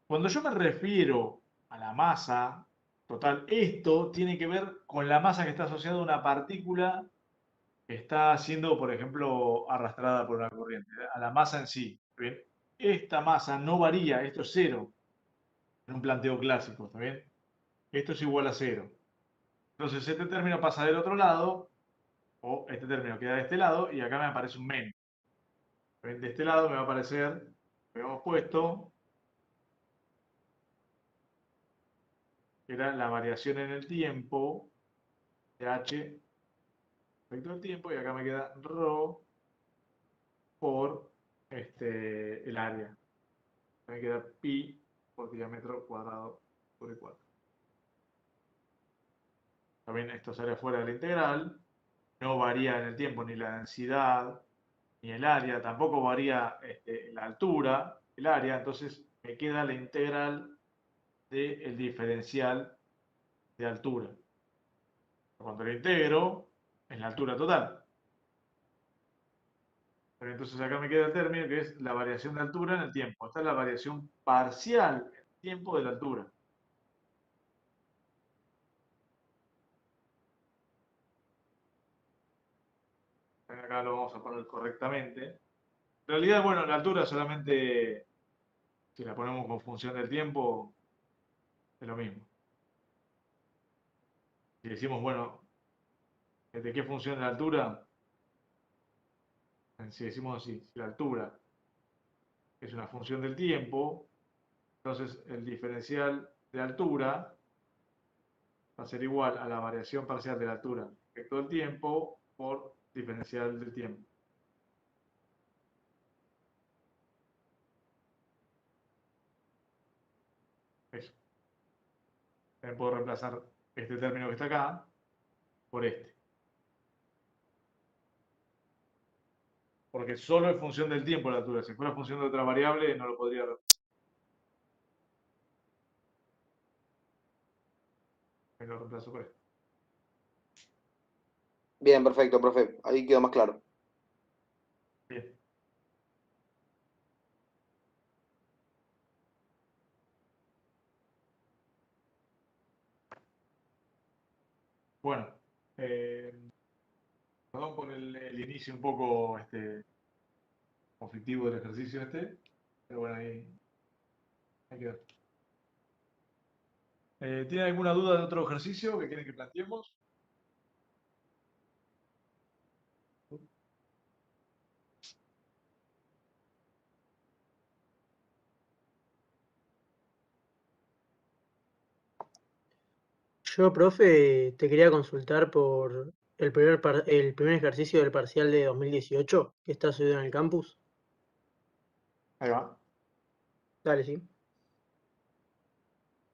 cuando yo me refiero a la masa total, esto tiene que ver con la masa que está asociada a una partícula que está siendo, por ejemplo, arrastrada por una corriente, a la masa en sí. ¿Bien? Esta masa no varía, esto es cero, en un planteo clásico, ¿está bien? Esto es igual a cero. Entonces este término pasa del otro lado, o este término queda de este lado, y acá me aparece un menos. ¿Ven? De este lado me va a aparecer, lo hemos puesto, era la variación en el tiempo de h respecto al tiempo, y acá me queda ρ por el área. Me queda pi por diámetro cuadrado sobre 4. También esto sale fuera de la integral. No varía en el tiempo ni la densidad, ni el área. Tampoco varía la altura, el área. Entonces me queda la integral del diferencial de altura. Cuando lo integro, es la altura total. Pero entonces acá me queda el término que es la variación de altura en el tiempo. Esta es la variación parcial en el tiempo de la altura. Acá lo vamos a poner correctamente. En realidad, bueno, la altura solamente, si la ponemos con función del tiempo, es lo mismo. Si decimos, bueno, ¿de qué función la altura? Si decimos así, si la altura es una función del tiempo, entonces el diferencial de altura va a ser igual a la variación parcial de la altura respecto al tiempo por diferencial del tiempo. Eso. También puedo reemplazar este término que está acá por este. Porque solo es función del tiempo la altura. Si fuera función de otra variable, no lo podría reemplazar. Me lo reemplazo por esto. Bien, perfecto, profe. Ahí quedó más claro. Bien. Bueno, perdón por el inicio un poco conflictivo del ejercicio pero bueno, ahí quedó. ¿Tiene alguna duda de otro ejercicio que quieren que planteemos? Yo, profe, te quería consultar por el primer ejercicio del parcial de 2018 que está subido en el campus. Ahí va. Dale, sí.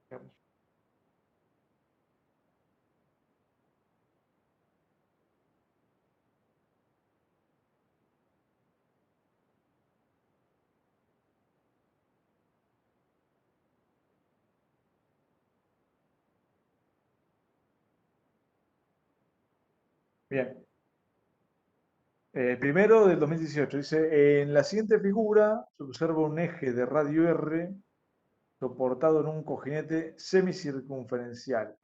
Veamos. Bien. Primero del 2018. Dice, en la siguiente figura se observa un eje de radio R soportado en un cojinete semicircunferencial,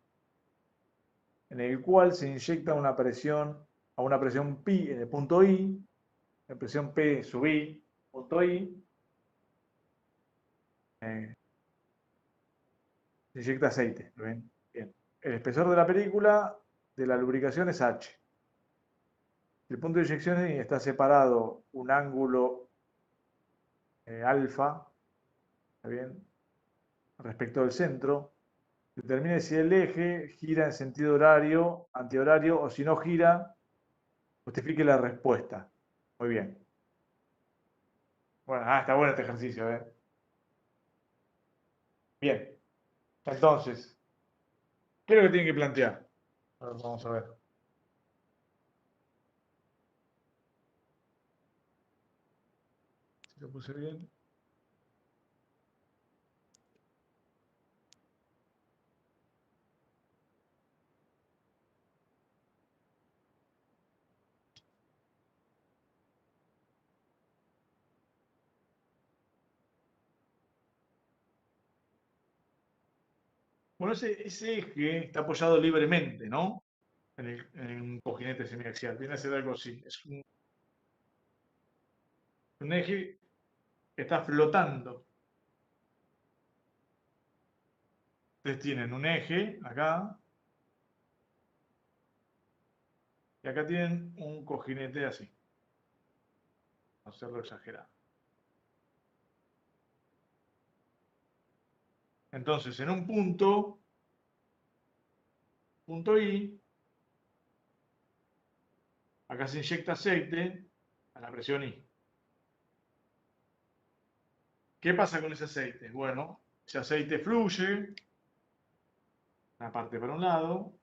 en el cual se inyecta una presión a una presión pi en el punto I, la presión P sub I, punto I, se inyecta aceite. ¿Lo ven? Bien. El espesor de la película de la lubricación es H. El punto de inyección está separado un ángulo alfa, ¿está bien? Respecto del centro. Determine si el eje gira en sentido horario, antihorario, o si no gira, justifique la respuesta. Muy bien. Bueno, está bueno este ejercicio, ¿eh? Bien. Entonces, ¿qué es lo que tienen que plantear? A ver, vamos a ver. Si lo puse bien. Bueno, ese eje está apoyado libremente, ¿no? En un cojinete semiaxial. Viene a ser algo así. Es un eje que está flotando. Ustedes tienen un eje acá. Y acá tienen un cojinete así. No hacerlo exagerado. Entonces, en un punto punto I. Acá se inyecta aceite a la presión I. ¿Qué pasa con ese aceite? Bueno, ese aceite fluye, una parte para un lado,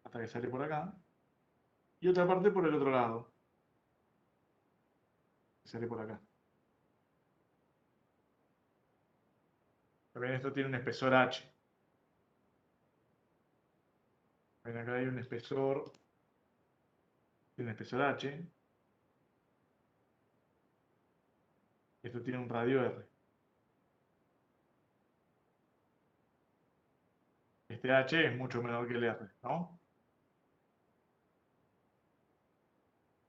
hasta que sale por acá, y otra parte por el otro lado, que sale por acá. También esto tiene un espesor H. Ven, acá hay un espesor, tiene un espesor H. Esto tiene un radio R. Este H es mucho menor que el R, ¿no?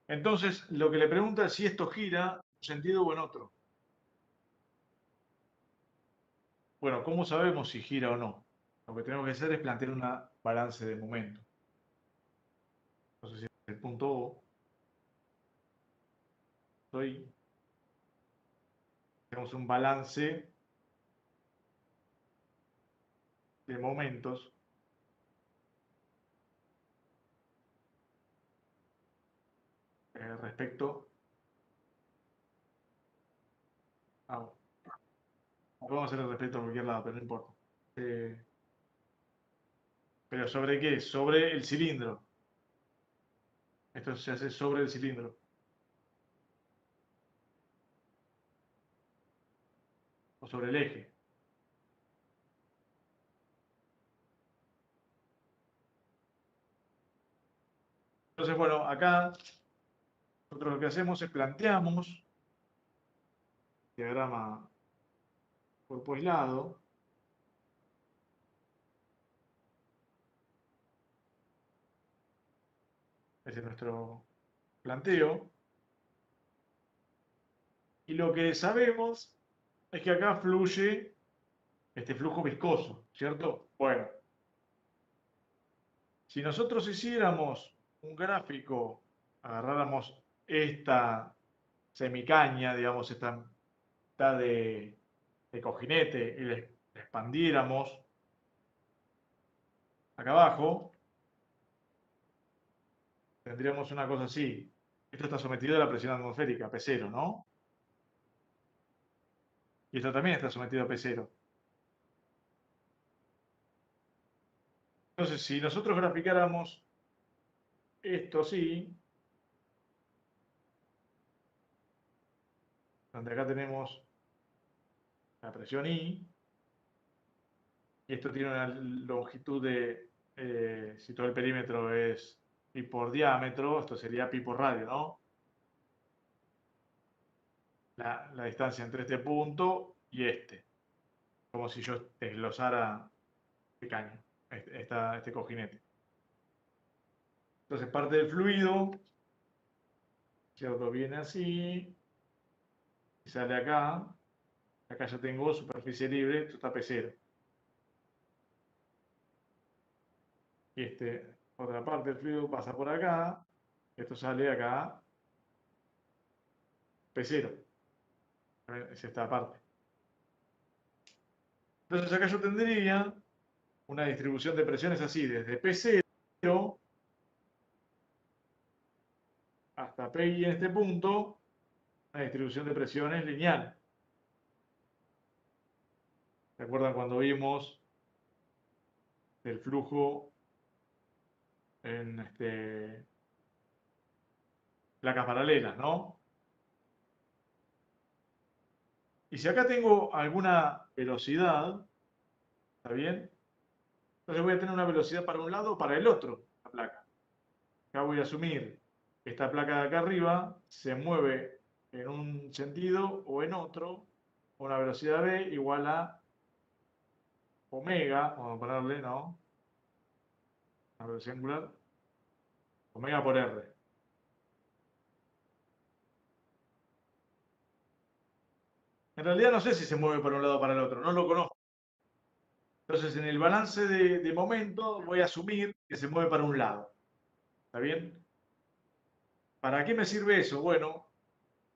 Entonces, lo que le pregunta es si esto gira en un sentido o en otro. Bueno, ¿cómo sabemos si gira o no? Lo que tenemos que hacer es plantear una balance de momento. Entonces, el punto O, tenemos un balance de momentos respecto a... Podemos hacerlo respecto a cualquier lado, pero no importa. ¿Pero sobre qué? Sobre el cilindro. Esto se hace sobre el cilindro. O sobre el eje. Entonces, bueno, acá nosotros lo que hacemos es planteamos diagrama cuerpo aislado. Ese es nuestro planteo. Y lo que sabemos es que acá fluye este flujo viscoso, ¿cierto? Bueno, si nosotros hiciéramos un gráfico, agarráramos esta semicaña, digamos, esta mitad de cojinete y le expandiéramos acá abajo, tendríamos una cosa así. Esto está sometido a la presión atmosférica, P0, ¿no? Y esto también está sometido a P0. Entonces, si nosotros graficáramos esto así, donde acá tenemos la presión I, y esto tiene una longitud de, si todo el perímetro es pi por diámetro, esto sería pi por radio, ¿no? La distancia entre este punto y este. Como si yo desglosara este caño, este cojinete. Entonces parte del fluido, ¿cierto? Viene así, y sale acá. Acá ya tengo superficie libre, esto está P0. Y otra parte del fluido pasa por acá, esto sale acá, P0. Es esta parte. Entonces acá yo tendría una distribución de presiones así, desde P0 hasta PI en este punto, una distribución de presiones lineal. ¿Se acuerdan cuando vimos el flujo en placas paralelas, ¿no? Y si acá tengo alguna velocidad, ¿está bien? Entonces voy a tener una velocidad para un lado o para el otro, la placa. Acá voy a asumir que esta placa de acá arriba se mueve en un sentido o en otro, con una velocidad v igual a omega, vamos a ponerle, ¿no? Una velocidad angular, omega por r. En realidad no sé si se mueve para un lado o para el otro, no lo conozco. Entonces en el balance de momento voy a asumir que se mueve para un lado. ¿Está bien? ¿Para qué me sirve eso? Bueno,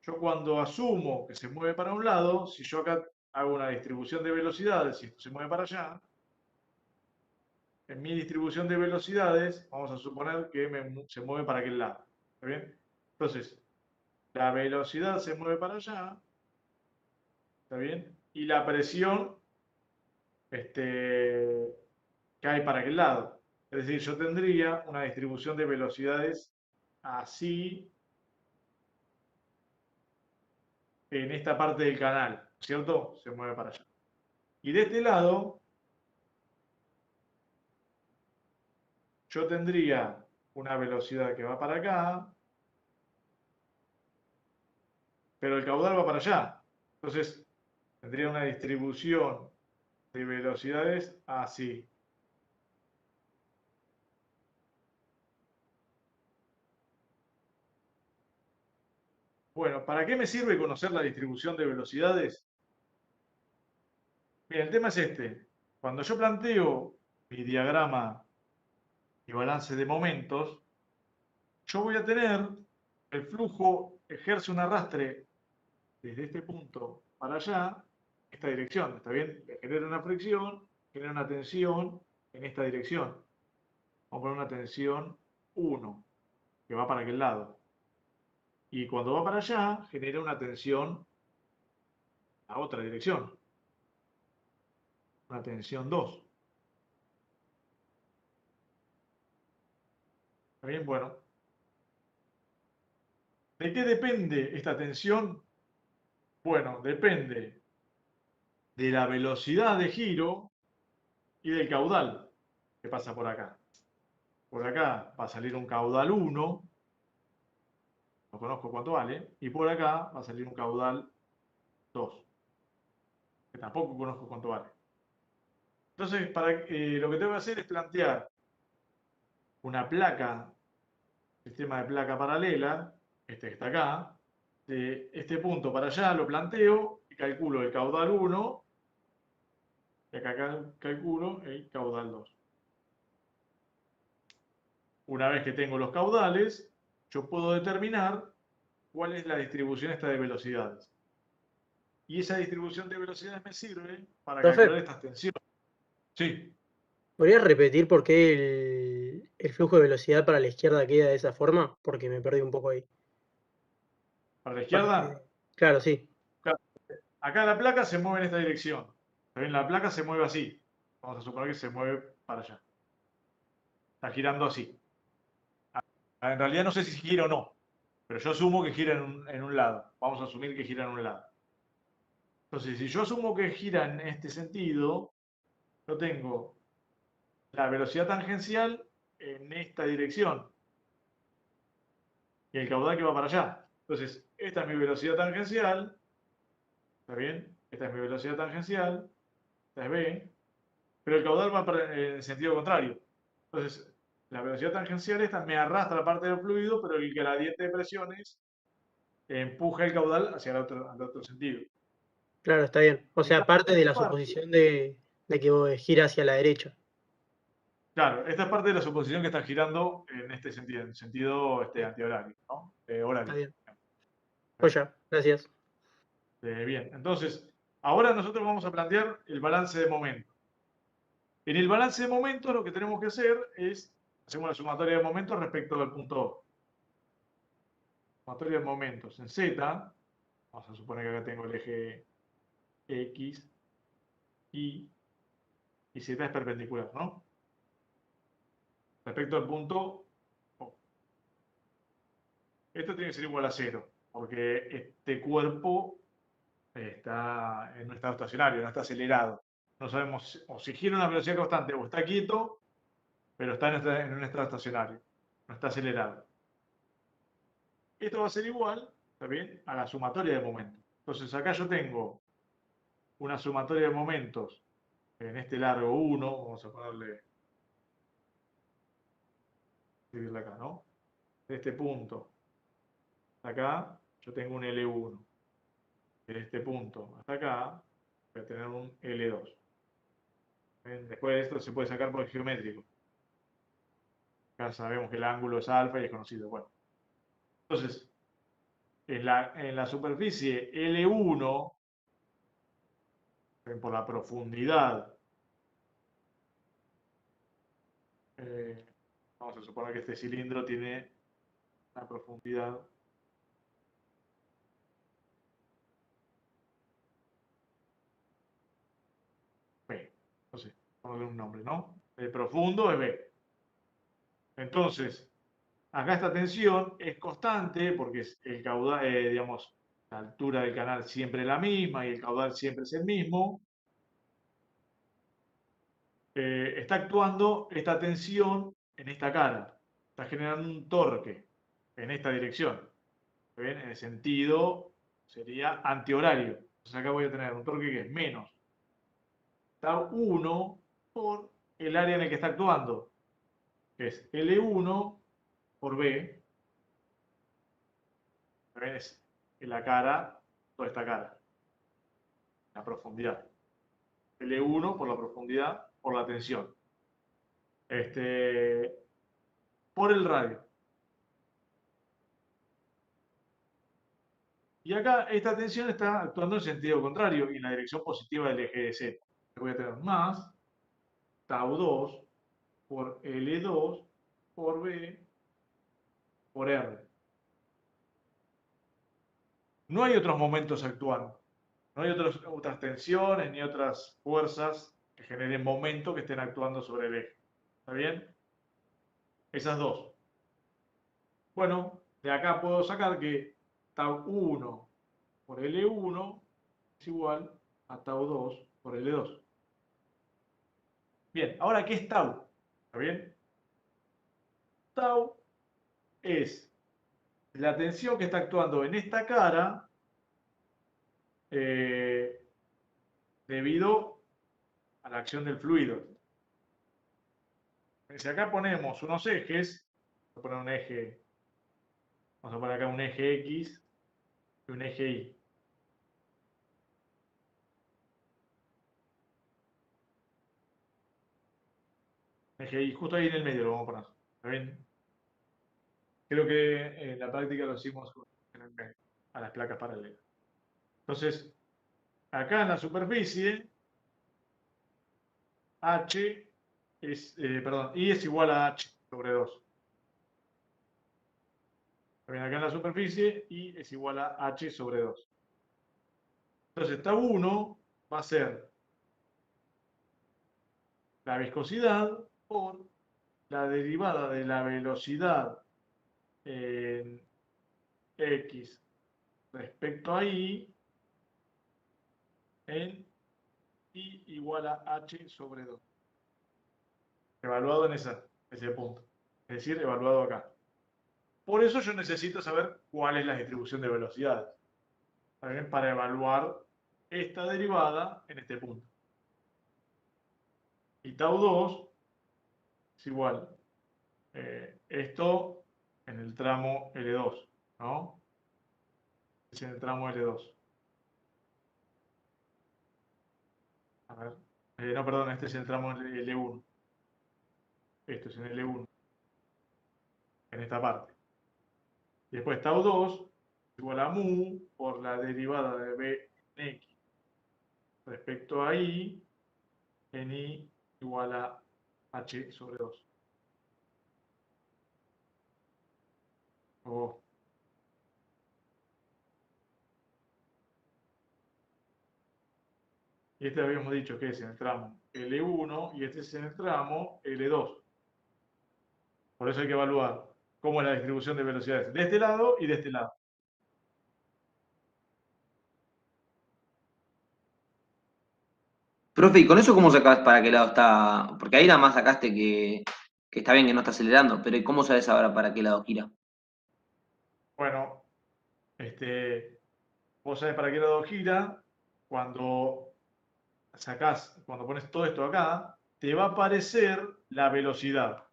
yo cuando asumo que se mueve para un lado, si yo acá hago una distribución de velocidades y esto se mueve para allá, en mi distribución de velocidades, vamos a suponer que se mueve para aquel lado. ¿Está bien? Entonces, la velocidad se mueve para allá. ¿Está bien? Y la presión cae para aquel lado. Es decir, yo tendría una distribución de velocidades así en esta parte del canal, ¿cierto? Se mueve para allá. Y de este lado, yo tendría una velocidad que va para acá, pero el caudal va para allá. Entonces, tendría una distribución de velocidades así. Bueno, ¿para qué me sirve conocer la distribución de velocidades? Bien, el tema es este. Cuando yo planteo mi diagrama y balance de momentos, yo voy a tener el flujo ejerce un arrastre desde este punto para allá, esta dirección, ¿está bien? Genera una fricción, genera una tensión en esta dirección. Vamos a poner una tensión 1, que va para aquel lado. Y cuando va para allá, genera una tensión a otra dirección. Una tensión 2. ¿Está bien? Bueno. ¿De qué depende esta tensión? Bueno, depende de la velocidad de giro y del caudal que pasa por acá. Por acá va a salir un caudal 1, no conozco cuánto vale, y por acá va a salir un caudal 2, que tampoco conozco cuánto vale. Entonces, lo que tengo que hacer es plantear una placa, sistema de placa paralela, este que está acá, de este punto para allá lo planteo y calculo el caudal 1, y acá calculo el caudal 2. Una vez que tengo los caudales, yo puedo determinar cuál es la distribución esta de velocidades. Y esa distribución de velocidades me sirve para Profe, calcular estas tensiones. Sí, ¿podrías repetir por qué el flujo de velocidad para la izquierda queda de esa forma? Porque me perdí un poco ahí. para la Para izquierda, Claro, sí. claro, acá la placa se mueve en esta dirección. ¿Ven? La placa se mueve así. Vamos a suponer que se mueve para allá. Está girando así. En realidad no sé si gira o no, pero yo asumo que gira en un lado. Vamos a asumir que gira en un lado. Entonces, si yo asumo que gira en este sentido, yo tengo la velocidad tangencial en esta dirección y el caudal que va para allá. Entonces, esta es mi velocidad tangencial, ¿está bien? Esta es mi velocidad tangencial, esta es B, pero el caudal va en el sentido contrario. Entonces, la velocidad tangencial esta me arrastra la parte del fluido, pero el gradiente de presiones empuja el caudal hacia al otro sentido. Claro, está bien. O sea, Esta parte de la parte, suposición de que gira hacia la derecha. claro, esta es parte de la suposición que está girando en este sentido, en sentido antihorario, ¿no? Está Horario. bien. Pues ya, gracias. Bien, entonces, ahora nosotros vamos a plantear el balance de momentos. En el balance de momentos lo que tenemos que hacer es, hacemos la sumatoria de momentos respecto al punto O. Sumatoria de momentos en Z, vamos a suponer que acá tengo el eje X, Y Z es perpendicular, ¿no? Respecto al punto O. Esto tiene que ser igual a 0, porque este cuerpo está en un estado estacionario, no está acelerado. No sabemos o si gira a una velocidad constante o está quieto, pero está en un estado estacionario, no está acelerado. Esto va a ser igual, ¿está bien?, a la sumatoria de momentos. Entonces acá yo tengo una sumatoria de momentos en este largo 1, vamos a ponerle, escribirle acá, ¿no? De este punto hasta acá, yo tengo un L1. De este punto hasta acá, voy a tener un L2. ¿Ven? Después de esto se puede sacar por el geométrico. Acá sabemos que el ángulo es alfa y es conocido. Bueno, entonces, en la superficie L1, ven, por la profundidad Vamos a suponer que este cilindro tiene una profundidad B. No sé, vamos a darle un nombre, ¿no? El profundo es B. Entonces, acá esta tensión es constante porque es el caudal, digamos, la altura del canal siempre es la misma y el caudal siempre es el mismo. Está actuando esta tensión en esta cara. Está generando un torque en esta dirección. ¿Ven? En el sentido sería antihorario. Entonces acá voy a tener un torque que es menos tau 1 por el área en el que está actuando, que es L1 por B. ¿Ven? Es en la cara, toda esta cara, la profundidad. L1 por la profundidad, por la tensión. Por el radio. Y acá esta tensión está actuando en sentido contrario y en la dirección positiva del eje de Z. Voy a tener más tau 2 por L2 por B por R. No hay otros momentos actuando. No hay otras tensiones ni otras fuerzas que generen momento que estén actuando sobre el eje. ¿Está bien? Esas dos. Bueno, de acá puedo sacar que tau 1 por L1 es igual a tau 2 por L2. Bien, ahora, ¿qué es tau? ¿Está bien? Tau es la tensión que está actuando en esta cara debido a la acción del fluido. Si acá ponemos unos ejes, voy a poner un eje, vamos a poner acá un eje X y un eje Y. Eje Y, justo ahí en el medio lo vamos a poner. ¿Está bien? Creo que en la práctica lo hicimos en el medio, a las placas paralelas. Entonces, acá en la superficie, H es, perdón, I es igual a H sobre 2. Acá en la superficie, I es igual a H sobre 2. Entonces, tau 1 va a ser la viscosidad por la derivada de la velocidad en X respecto a Y en I igual a H sobre 2. Evaluado en ese punto. Es decir, evaluado acá. Por eso yo necesito saber cuál es la distribución de velocidades. ¿También? Para evaluar esta derivada en este punto. Y tau 2 es igual. Esto en el tramo L2, ¿no? Es en el tramo L2. A ver. No, perdón, este es el tramo L1. Esto es en L1. En esta parte. Y después tau 2 es igual a mu por la derivada de B en X respecto a Y en I igual a H sobre 2. Oh. Y este habíamos dicho que es en el tramo L1 y este es en el tramo L2. Por eso hay que evaluar cómo es la distribución de velocidades de este lado y de este lado. Profe, ¿y con eso cómo sacás para qué lado está? Porque ahí nada más sacaste que está bien que no está acelerando, pero ¿y cómo sabes ahora para qué lado gira? Bueno, vos sabés para qué lado gira. Cuando cuando pones todo esto acá, te va a aparecer la velocidad.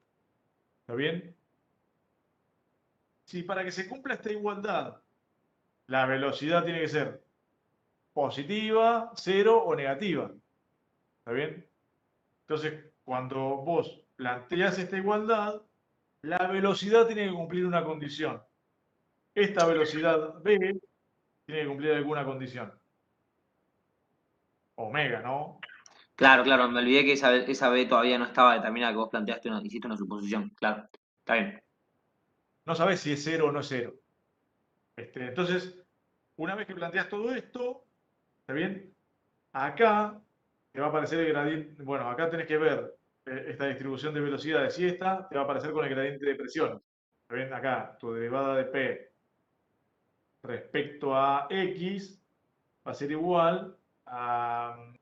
¿Está bien? Si para que se cumpla esta igualdad, la velocidad tiene que ser positiva, cero o negativa. ¿Está bien? Entonces, cuando vos planteas esta igualdad, la velocidad tiene que cumplir una condición. Esta velocidad B tiene que cumplir alguna condición. Omega, ¿no? Claro, claro, me olvidé que esa B todavía no estaba determinada, que vos planteaste, hiciste una suposición, claro. Está bien. No sabes si es 0 o no es 0. Entonces, una vez que planteas todo esto, ¿está bien? Acá te va a aparecer el gradiente. Bueno, acá tenés que ver esta distribución de velocidades y esta te va a aparecer con el gradiente de presiones. ¿Está bien? Acá tu derivada de P respecto a X va a ser igual a.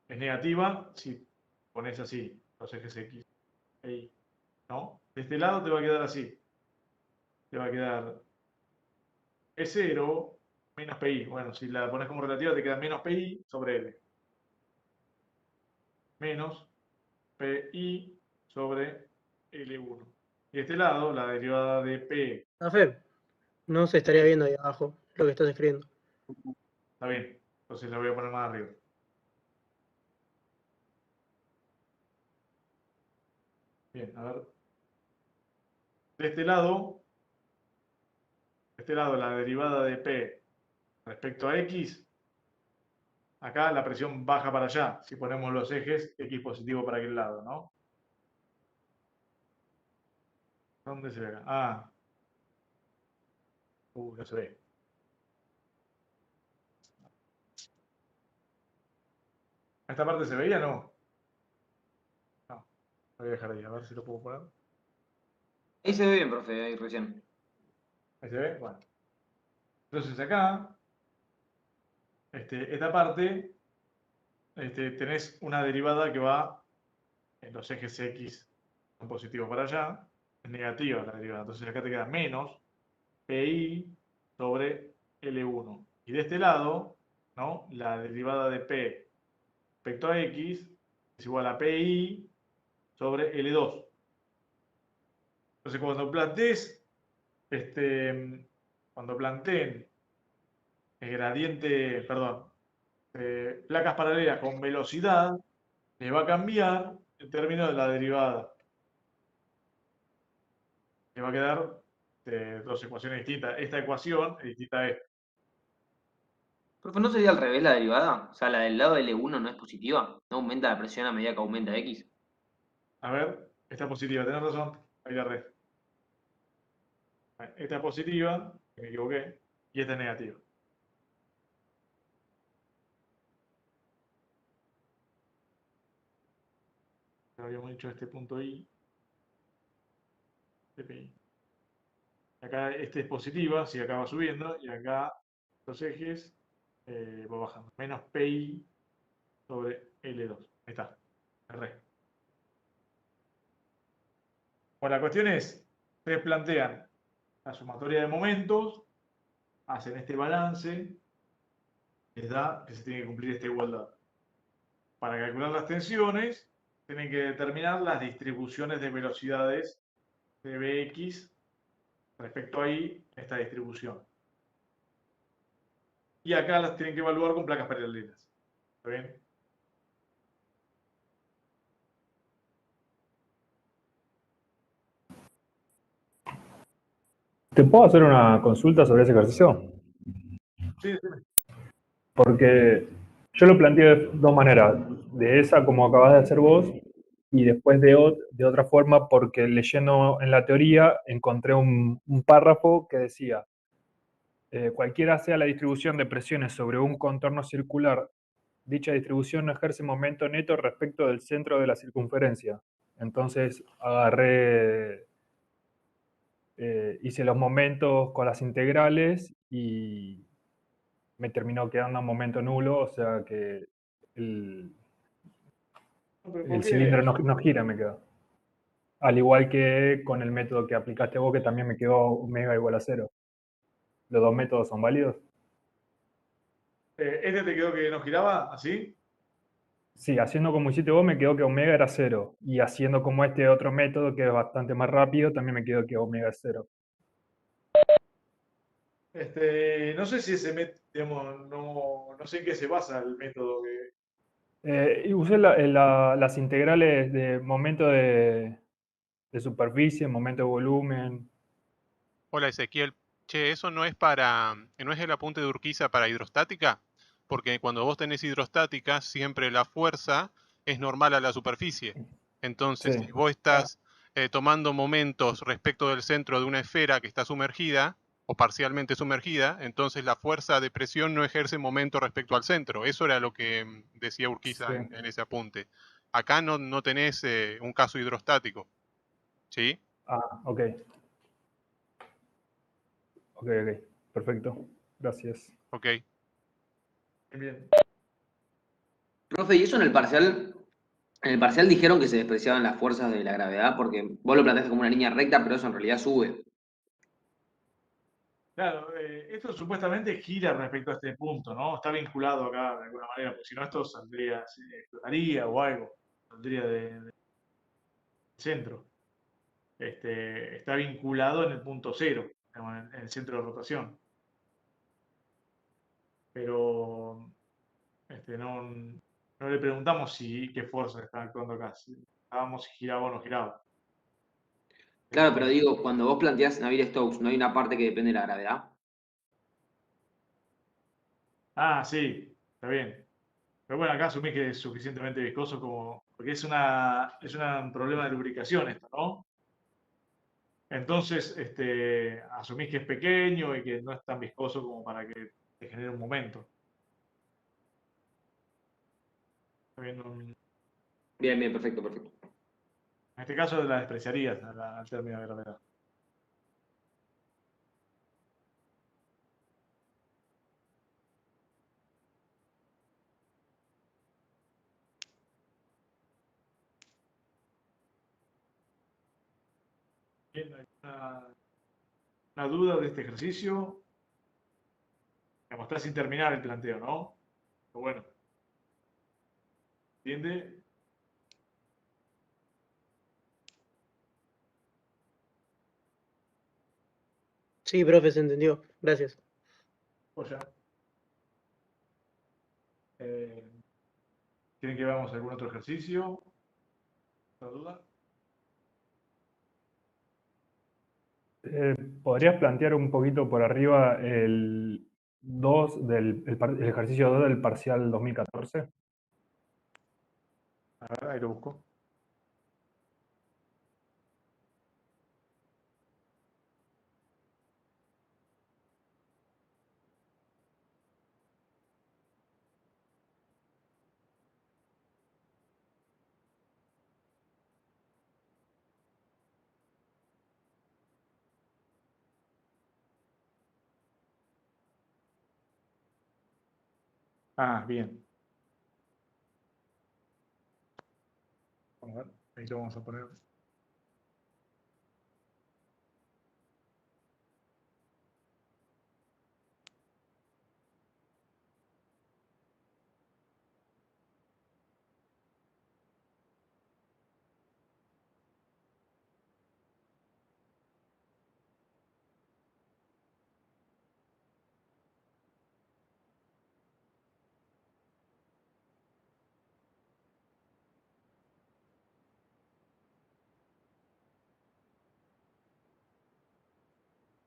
Es negativa si pones así los ejes X e Y. ¿No? De este lado te va a quedar así. Te va a quedar E0 menos PI. Bueno, si la pones como relativa te queda menos PI sobre L. Menos PI sobre L1. Y de este lado, la derivada de P, Afe, no se estaría viendo ahí abajo lo que estás escribiendo. está bien. Entonces la voy a poner más arriba. Bien, a ver. De este lado la derivada de P respecto a X, acá la presión baja para allá, si ponemos los ejes X positivo para aquel lado, ¿no? ¿Dónde se ve acá? Ah, no se ve. ¿Esta parte se veía? No. No, lo voy a dejar ahí, a ver si lo puedo poner. Ahí se ve bien, profe, ahí recién. ¿Ahí se ve? Bueno. Entonces acá, esta parte, tenés una derivada que va en los ejes X son positivos para allá, es negativa la derivada. Entonces acá te queda menos PI sobre L1. Y de este lado, ¿no? La derivada de P respecto a X es igual a PI sobre L2. Entonces cuando planteen el gradiente, perdón, placas paralelas con velocidad, le va a cambiar el término de la derivada. Le va a quedar dos ecuaciones distintas. Esta ecuación es distinta a esta. Profe, ¿no sería al revés la derivada? O sea, la del lado de L1 no es positiva. ¿No aumenta la presión a medida que aumenta X? A ver, esta es positiva, tenés razón. Ahí la red. Esta es positiva, me equivoqué, y esta es negativa. Ya habíamos dicho este punto I, PI. Acá este es positiva, si acá va subiendo, y acá los ejes va bajando. Menos PI sobre L2. Ahí está. R. Bueno, la cuestión es, ustedes plantean la sumatoria de momentos, hacen este balance, les da que se tiene que cumplir esta igualdad. Para calcular las tensiones, tienen que determinar las distribuciones de velocidades de Bx respecto a Y, esta distribución. Y acá las tienen que evaluar con placas paralelas. ¿Está bien? ¿Te puedo hacer una consulta sobre ese ejercicio? Sí, sí. Porque yo lo planteé de dos maneras. De esa, como acabas de hacer vos, y después de otra forma, porque leyendo en la teoría encontré un párrafo que decía, cualquiera sea la distribución de presiones sobre un contorno circular, dicha distribución no ejerce momento neto respecto del centro de la circunferencia. Entonces agarré, hice los momentos con las integrales y me terminó quedando un momento nulo, o sea que el cilindro no gira, me quedó. Al igual que con el método que aplicaste vos, que también me quedó omega igual a 0. ¿Los dos métodos son válidos? ¿Este te quedó que no giraba? ¿Así? Sí, haciendo como hiciste vos me quedó que omega era 0. Y haciendo como este otro método, que es bastante más rápido, también me quedó que omega es 0. No sé si ese método, digamos, no sé en qué se basa el método que. Y usé las integrales de momento de superficie, momento de volumen. Hola Ezequiel. Che, eso no es no es el apunte de Urquiza para hidrostática, porque cuando vos tenés hidrostática, siempre la fuerza es normal a la superficie. Entonces, Sí. si vos estás tomando momentos respecto del centro de una esfera que está sumergida o parcialmente sumergida, entonces la fuerza de presión no ejerce momento respecto al centro. Eso era lo que decía Urquiza Sí. en ese apunte. Acá no tenés un caso hidrostático, ¿sí? Ah, ok. Ok, ok. Perfecto. Gracias. Ok. Bien. Profe, ¿y eso en el parcial? En el parcial dijeron que se despreciaban las fuerzas de la gravedad porque vos lo planteaste como una línea recta, pero eso en realidad sube. Claro, esto supuestamente gira respecto a este punto, ¿no? Está vinculado acá de alguna manera, porque si no esto saldría, se explotaría o algo, saldría del centro. Está vinculado en el punto cero, digamos, en el centro de rotación. Pero no le preguntamos si qué fuerza está actuando acá, si estábamos si giraba o no giraba. Claro, pero Este, digo, cuando vos planteás Navier-Stokes, ¿no hay una parte que depende de la gravedad? sí, está bien. Pero bueno, acá asumís que es suficientemente viscoso como. Porque un problema de lubricación esto, ¿no? Entonces, asumís que es pequeño y que no es tan viscoso como para que te genere un momento. Está bien, Bien, bien, perfecto, perfecto. en este caso la despreciarías al término de gravedad. Bien, ¿hay una duda de este ejercicio? Digamos, está sin terminar el planteo, ¿no? Pero bueno, ¿entiende? Sí, profe, se entendió. Gracias. O ya. Eh, ¿Quieren que veamos algún otro ejercicio? ¿Otra duda? ¿Podrías plantear un poquito por arriba el 2 el ejercicio 2 del parcial 2014? A ver, ahí lo busco. Bien. Vamos a ver, ahí lo vamos a poner.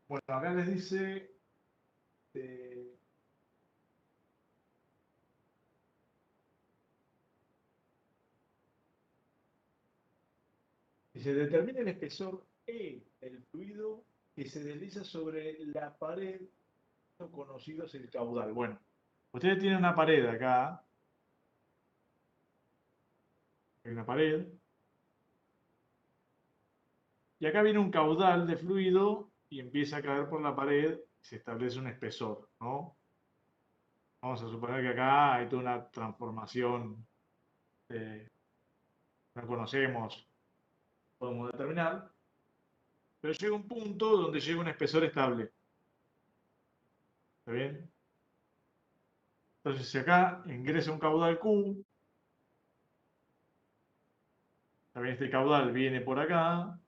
Bueno, acá les dice, eh, se determina el espesor E del fluido que se desliza sobre la pared, conocido es el caudal. Bueno, ustedes tienen una pared acá, hay una pared, y acá viene un caudal de fluido y empieza a caer por la pared y se establece un espesor, ¿no? Vamos a suponer que acá hay toda una transformación, no conocemos, podemos determinar, pero llega un punto donde llega un espesor estable. ¿Está bien? Entonces, si acá ingresa un caudal Q, también este caudal viene por acá,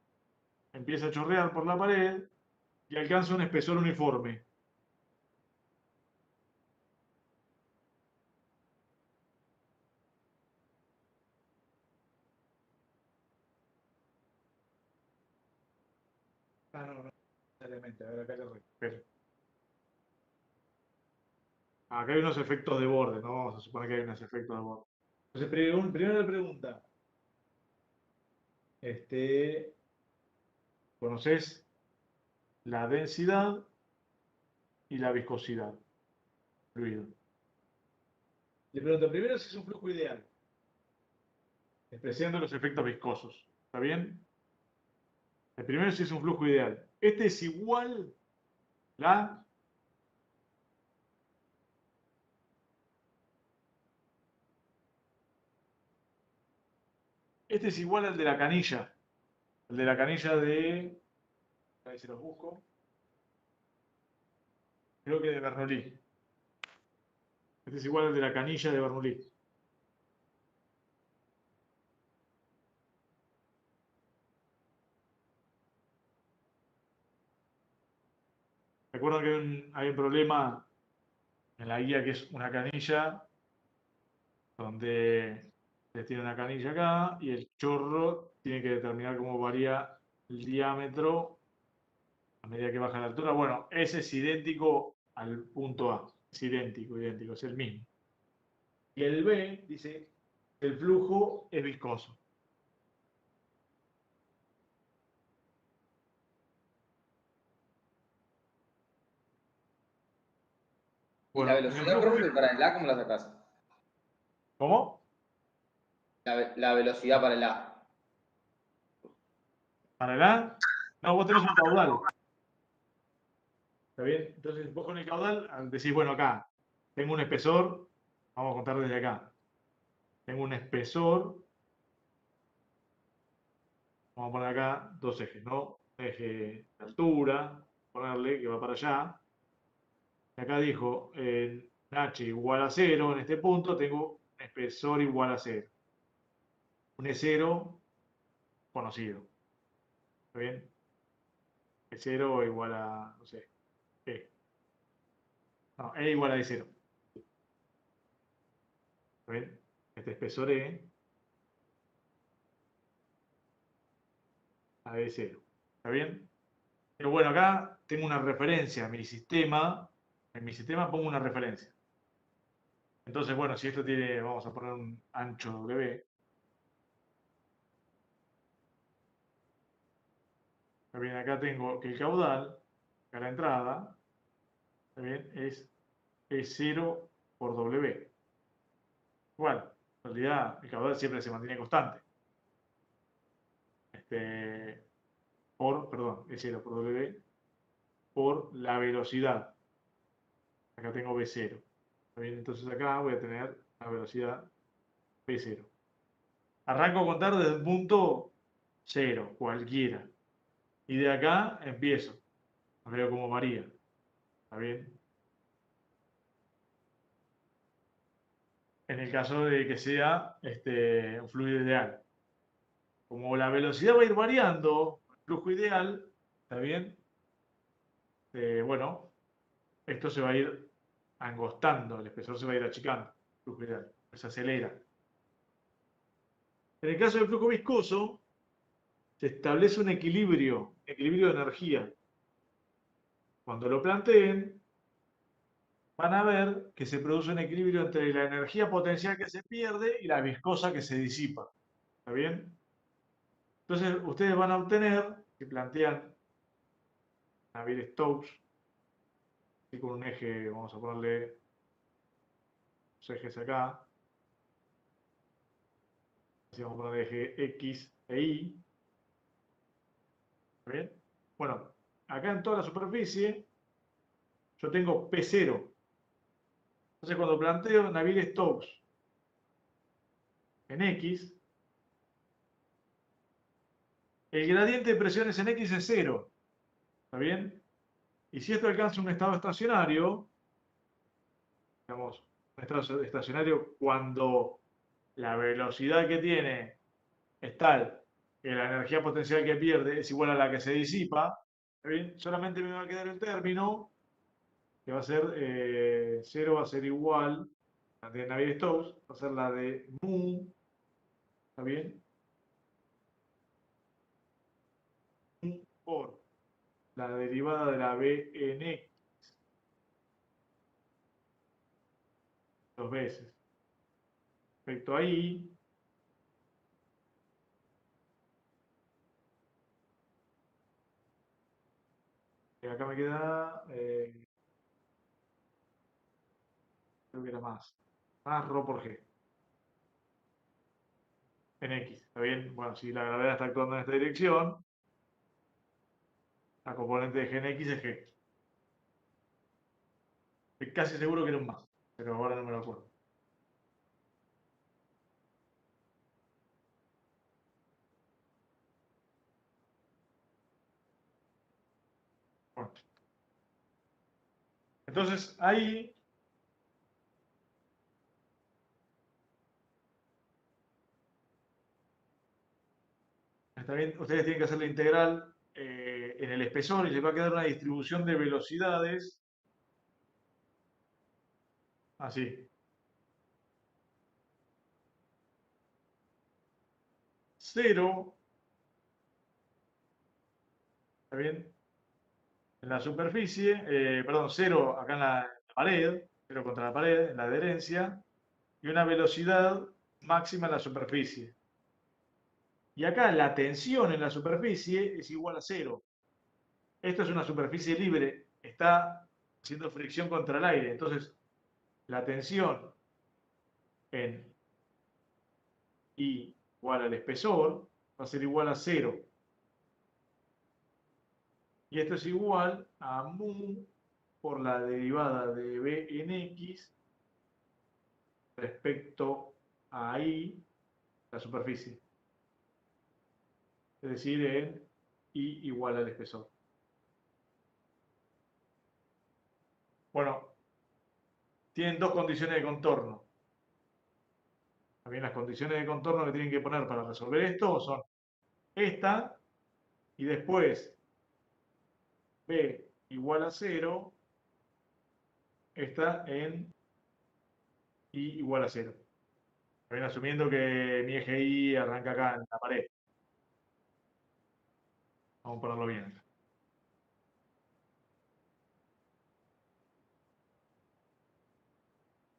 empieza a chorrear por la pared y alcanza un espesor uniforme. No necesariamente. A ver, acá le recupero. Acá hay unos efectos de borde, ¿no? Vamos a suponer que hay unos efectos de borde. Entonces, primero la pregunta. ¿Conoces la densidad y la viscosidad del fluido? Le pregunto primero si es un flujo ideal, despreciando los efectos viscosos. ¿Está bien? El primero si es un flujo ideal. Este es igual a este es igual al de la canilla. El de la canilla de. A ver si los busco. Creo que de Bernoulli. Este es igual al de la canilla de Bernoulli. Recuerden que hay un problema en la guía que es una canilla, donde se tiene una canilla acá y el chorro tiene que determinar cómo varía el diámetro a medida que baja la altura. Bueno, ese es idéntico al punto A. Es idéntico, es el mismo. Y el B dice que el flujo es viscoso. ¿Y la Bueno, en el velocidad, flujo profe, para el A, cómo la sacás? ¿Cómo? La velocidad para el A. ¿Para el A? No, vos tenés un caudal. ¿Está bien? Entonces vos con el caudal decís, bueno, acá tengo un espesor, vamos a contar desde acá. Tengo un espesor, vamos a poner acá dos ejes, ¿no? Eje de altura, ponerle que va para allá. Y acá dijo, en H igual a 0, en este punto tengo un espesor igual a 0. Un E0 conocido. ¿Está bien? E0 igual a, no sé, E. No, E igual a E0. ¿Está bien? Este espesor E a E0. ¿Está bien? Pero bueno, acá tengo una referencia. En mi sistema pongo una referencia. Entonces, bueno, si esto tiene, vamos a poner un ancho W. Está bien, acá tengo que el caudal, a la entrada, está bien, es E0 por W. Igual, en realidad el caudal siempre se mantiene constante. Perdón, E0 por W por la velocidad. Acá tengo V0. ¿Está bien? Entonces acá voy a tener la velocidad V0. Arranco a contar desde el punto 0, cualquiera. Y de acá empiezo. Veo cómo varía. ¿Está bien? En el caso de que sea un fluido ideal. Como la velocidad va a ir variando, el flujo ideal, ¿está bien? Bueno, esto se va a ir angostando, el espesor se va a ir achicando, el flujo ideal, se acelera. En el caso del flujo viscoso, se establece un equilibrio de energía. Cuando lo planteen, van a ver que se produce un equilibrio entre la energía potencial que se pierde y la viscosa que se disipa. ¿Está bien? Entonces, ustedes van a obtener, si plantean Navier-Stokes, y con un eje, vamos a ponerle los ejes acá, así vamos a poner eje X e Y. ¿Está bien? Bueno, acá en toda la superficie, yo tengo P0. Entonces, cuando planteo Navier-Stokes en X, el gradiente de presiones en X es 0. ¿Está bien? Y si esto alcanza un estado estacionario, digamos, un estado estacionario cuando la velocidad que tiene es tal que la energía potencial que pierde es igual a la que se disipa, ¿está bien? Solamente me va a quedar el término, que va a ser 0 va a ser igual, la de Navier-Stokes, va a ser la de mu, ¿está bien? Mu por la derivada de la B en X, dos veces. respecto a I. Y acá me queda, creo que era más ρ por G. En X, ¿está bien? Bueno, si la gravedad está actuando en esta dirección, la componente de G en X es G. Estoy casi seguro que era un más, pero ahora no me lo acuerdo. Bueno. Entonces, ahí está bien, ustedes tienen que hacer la integral en el espesor y les va a quedar una distribución de velocidades así. 0, ¿está bien? En la superficie, perdón, 0 acá en la pared, 0 contra la pared, en la adherencia, y una velocidad máxima en la superficie. Y acá la tensión en la superficie es igual a 0. Esto es una superficie libre, está haciendo fricción contra el aire. Entonces, la tensión en I igual al espesor va a ser igual a 0. Y esto es igual a mu por la derivada de B en X respecto a I, la superficie. Es decir, en I igual al espesor. Bueno, tienen dos condiciones de contorno. También las condiciones de contorno que tienen que poner para resolver esto son esta y después B igual a 0 está en I igual a 0. También asumiendo que mi eje Y arranca acá en la pared. Vamos a ponerlo bien.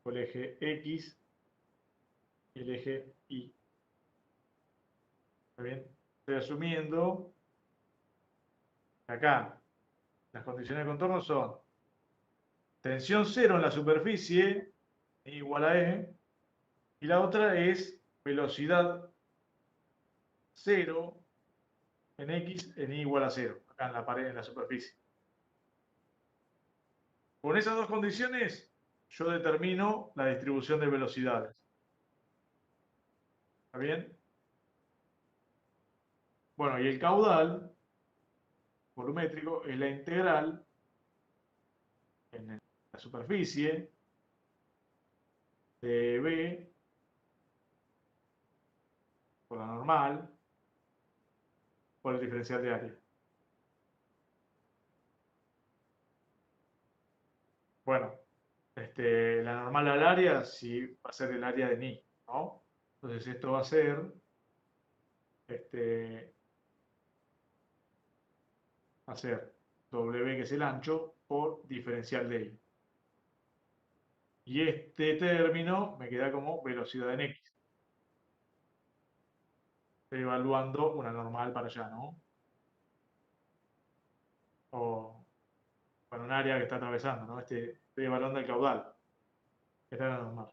El eje X y el eje Y. ¿Está bien? Estoy asumiendo que acá las condiciones de contorno son tensión 0 en la superficie, I igual a E, y la otra es velocidad 0 en X en I igual a 0, acá en la pared, en la superficie. Con esas dos condiciones, yo determino la distribución de velocidades. ¿Está bien? Bueno, y el caudal volumétrico es la integral en la superficie de B por la normal por el diferencial de área. Bueno, la normal al área sí va a ser el área de ni, ¿no? Entonces esto va a ser W, que es el ancho, por diferencial de I. Y este término me queda como velocidad en X. Estoy evaluando una normal para allá, ¿no? O para un área que está atravesando, ¿no? Estoy evaluando el caudal. Esta es la normal.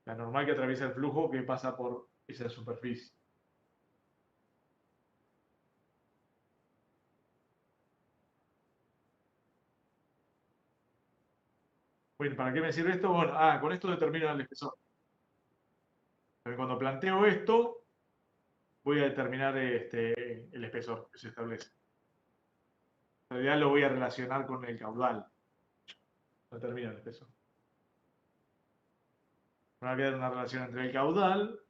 La normal que atraviesa el flujo que pasa por esa superficie. Bueno, ¿para qué me sirve esto? Bueno, con esto determino el espesor. Cuando planteo esto, voy a determinar el espesor que se establece. En realidad lo voy a relacionar con el caudal. Determino el espesor. Me va a quedar una relación entre el caudal,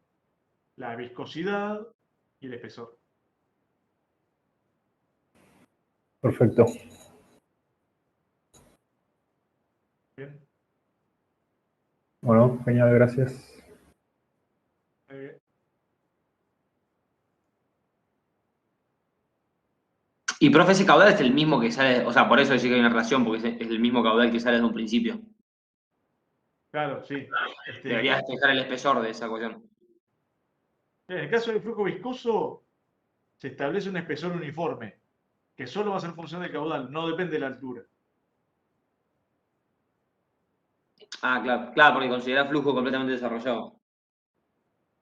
la viscosidad y el espesor. Perfecto. Bien. Bueno, genial, gracias. Y profe, ese caudal es el mismo que sale, o sea, por eso decir que hay una relación, porque es el mismo caudal que sale desde un principio. Claro, sí. Deberías fijar el espesor de esa cuestión. En el caso del flujo viscoso, se establece un espesor uniforme, que solo va a ser función del caudal, no depende de la altura. Ah, claro, claro, porque considera flujo completamente desarrollado.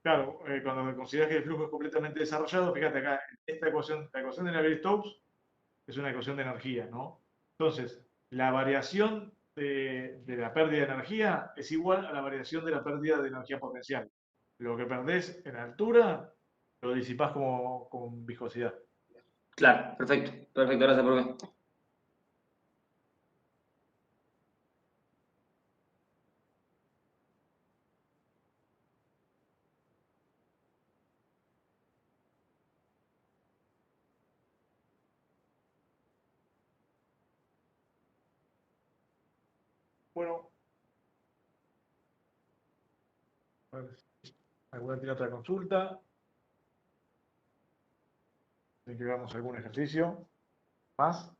Claro, cuando consideras que el flujo es completamente desarrollado, fíjate acá, esta ecuación, la ecuación de Navier-Stokes es una ecuación de energía, ¿no? Entonces, la variación de la pérdida de energía es igual a la variación de la pérdida de energía potencial. Lo que perdés en altura, lo disipás con viscosidad. Claro, perfecto. Perfecto, gracias, profe. Bueno, a ver si alguna tiene otra consulta. Si que hagamos algún ejercicio más.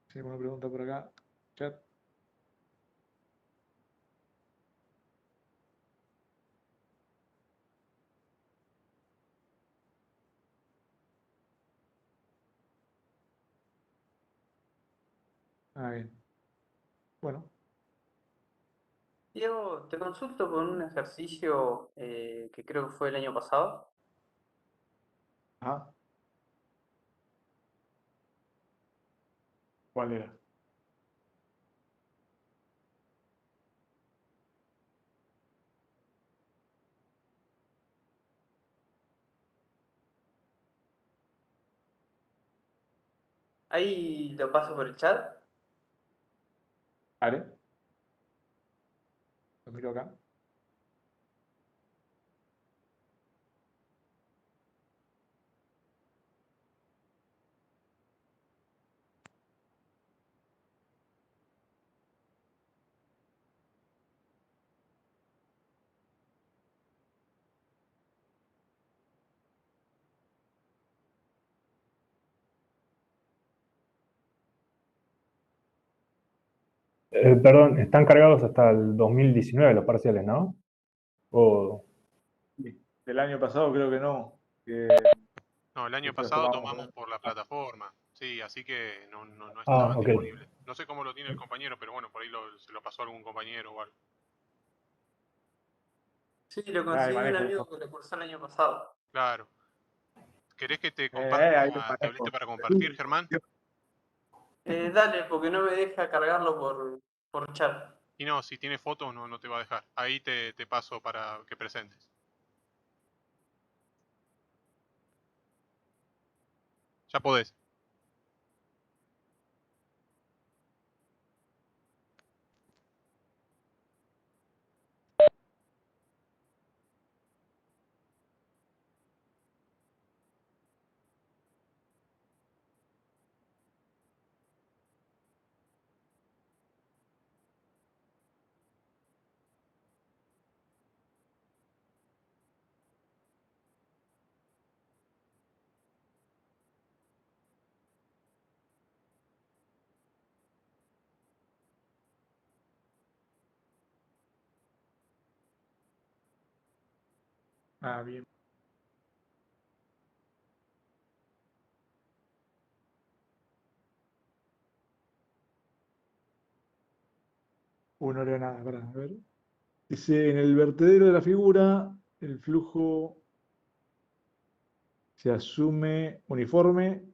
Si hay alguna pregunta por acá, chat. Ah, bien. Bueno, Diego, te consulto con un ejercicio que creo que fue el año pasado. ajá. ¿Cuál era? Ahí lo paso por el chat. ¿Are? Lo miro acá. Perdón, están cargados hasta el 2019 los parciales, ¿no? O, Sí. Del año pasado creo que no. Que No, el año los pasado tomamos. tomamos por la plataforma. Sí, así que no ah, estaban ok. disponibles. No sé cómo lo tiene el compañero, pero bueno, por ahí se lo pasó a algún compañero o algo. Sí, lo Ahí conseguí de un manejo. amigo que lo cursó el año pasado. Claro. ¿Querés que te comparta Ahí lo la tableta manejo. para compartir, Germán? Dale, porque no me deja cargarlo por chat. Y no, si tiene fotos no te va a dejar. Ahí te paso para que presentes. Ya podés. Ah, bien. Uno era nada, para a ver. Dice, en el vertedero de la figura, el flujo se asume uniforme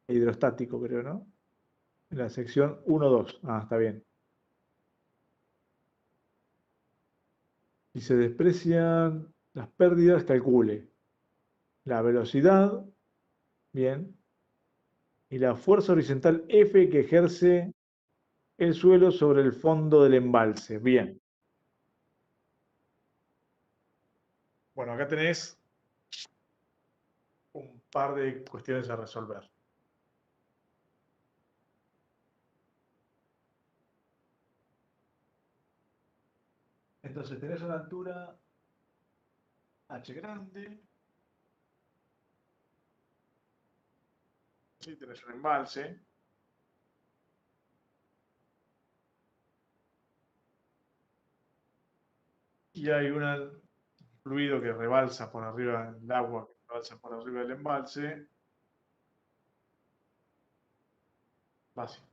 e hidrostático, creo, ¿no? En la sección 1-2. Ah, está bien. Si se desprecian las pérdidas, calcule la velocidad, bien, y la fuerza horizontal F que ejerce el suelo sobre el fondo del embalse. Bien. Bueno, acá tenés un par de cuestiones a resolver. Entonces tenés una altura H grande. Sí, tenés un embalse. Y hay un fluido que rebalsa por arriba del agua, que rebalsa por arriba del embalse. Básico.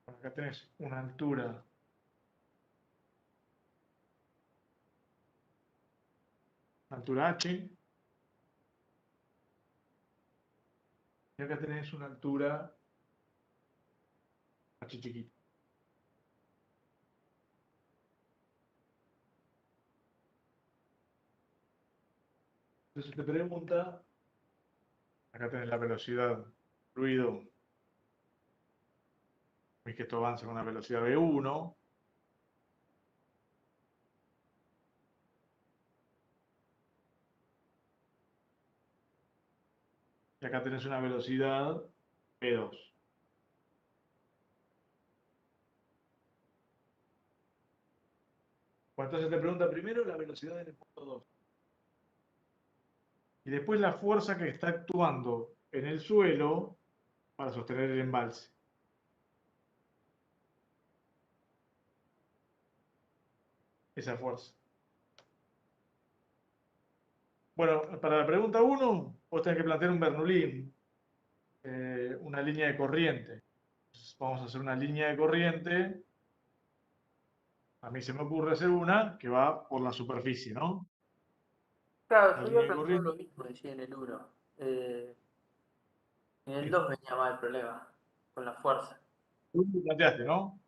Acá tenés una altura H. Y acá tenés una altura H chiquita. Entonces te pregunta, acá tenés la velocidad fluido. Ves que esto avanza con una velocidad V1. Y acá tenés una velocidad V2. Pues entonces te pregunta primero la velocidad en el punto 2. Y después la fuerza que está actuando en el suelo para sostener el embalse. Esa fuerza. Bueno, para la pregunta 1, vos tenés que plantear un Bernoulli, una línea de corriente. Entonces, vamos a hacer una línea de corriente. A mí se me ocurre hacer una que va por la superficie, ¿no? Claro, La yo línea había de planteado corriente. lo mismo, decía en el 1. En el 2 venía más el problema, con la fuerza. Tú lo planteaste, ¿no?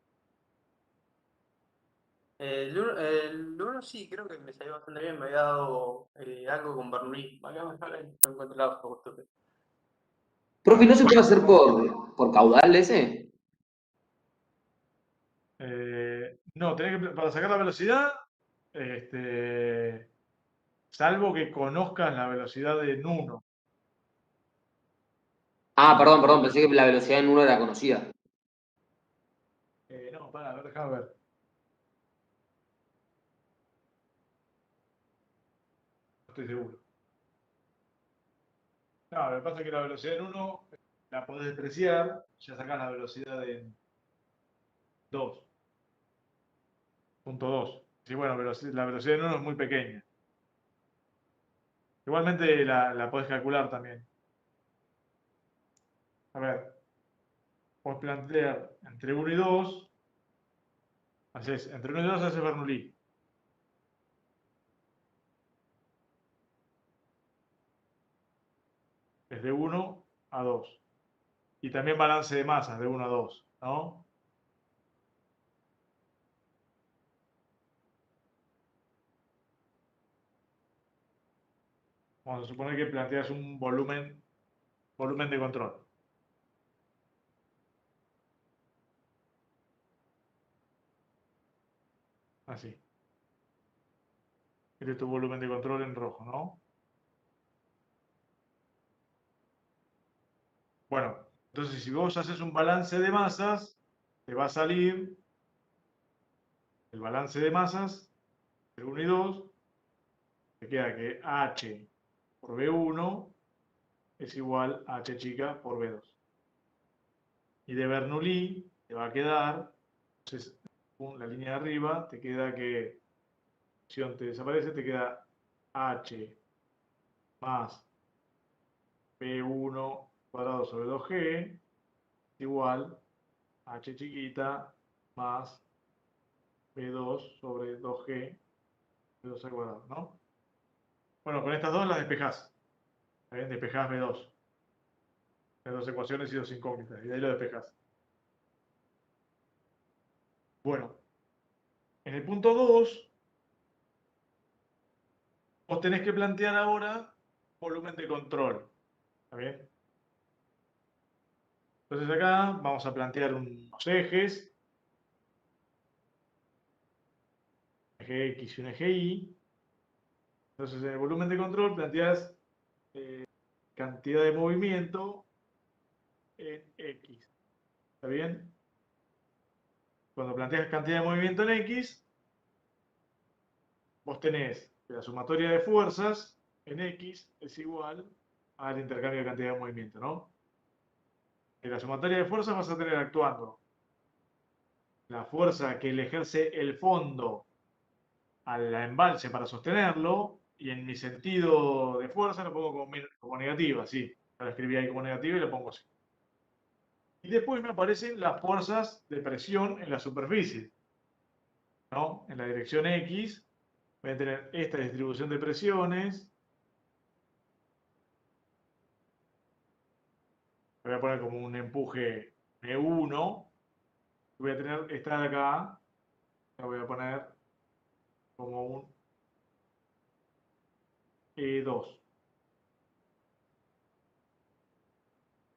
El 1 sí, creo que me salió bastante bien, me había dado algo con Bernoulli. Acá no encuentro la hoja, justo. Profe, ¿no se puede hacer por caudal ese? No, tenés que, para sacar la velocidad, salvo que conozcas la velocidad en 1. Ah, perdón, pensé que la velocidad en 1 era conocida. No, para, a ver, déjame ver. No estoy seguro. No, lo que pasa es que la velocidad en 1 la podés despreciar, ya sacás la velocidad en 2.2. Sí, bueno, pero la velocidad en 1 es muy pequeña. Igualmente la podés calcular también. A ver, podés plantear entre 1 y 2. Haces, entre 1 y 2 haces Bernoulli. Es de 1 a 2. Y también balance de masas de 1 a 2, ¿no? Vamos a suponer que planteas un volumen de control. Así. Este es tu volumen de control en rojo, ¿no? Bueno, entonces si vos haces un balance de masas, te va a salir el balance de masas de 1 y 2. Te queda que H por V1 es igual a H chica por V2. Y de Bernoulli te va a quedar, entonces, la línea de arriba, te queda que, opción te desaparece, te queda H más P1 cuadrado sobre 2G igual a H chiquita más P2 sobre 2G, P2 al cuadrado, ¿no? Bueno, con estas dos las despejás. ¿Está bien? Despejás B2. Las dos ecuaciones y dos incógnitas. Y de ahí lo despejás. Bueno, en el punto 2, vos tenés que plantear ahora volumen de control. ¿Está bien? Entonces acá vamos a plantear unos ejes. Eje X y un eje Y. Entonces, en el volumen de control planteas cantidad de movimiento en X. ¿Está bien? Cuando planteas cantidad de movimiento en X, vos tenés que la sumatoria de fuerzas en X es igual al intercambio de cantidad de movimiento, ¿no? En la sumatoria de fuerzas vas a tener actuando la fuerza que le ejerce el fondo al embalse para sostenerlo, y en mi sentido de fuerza lo pongo como negativa, sí. La escribí ahí como negativa y lo pongo así. Y después me aparecen las fuerzas de presión en la superficie, ¿no? En la dirección X voy a tener esta distribución de presiones. Lo voy a poner como un empuje E1. Voy a tener esta de acá, la voy a poner como un E2.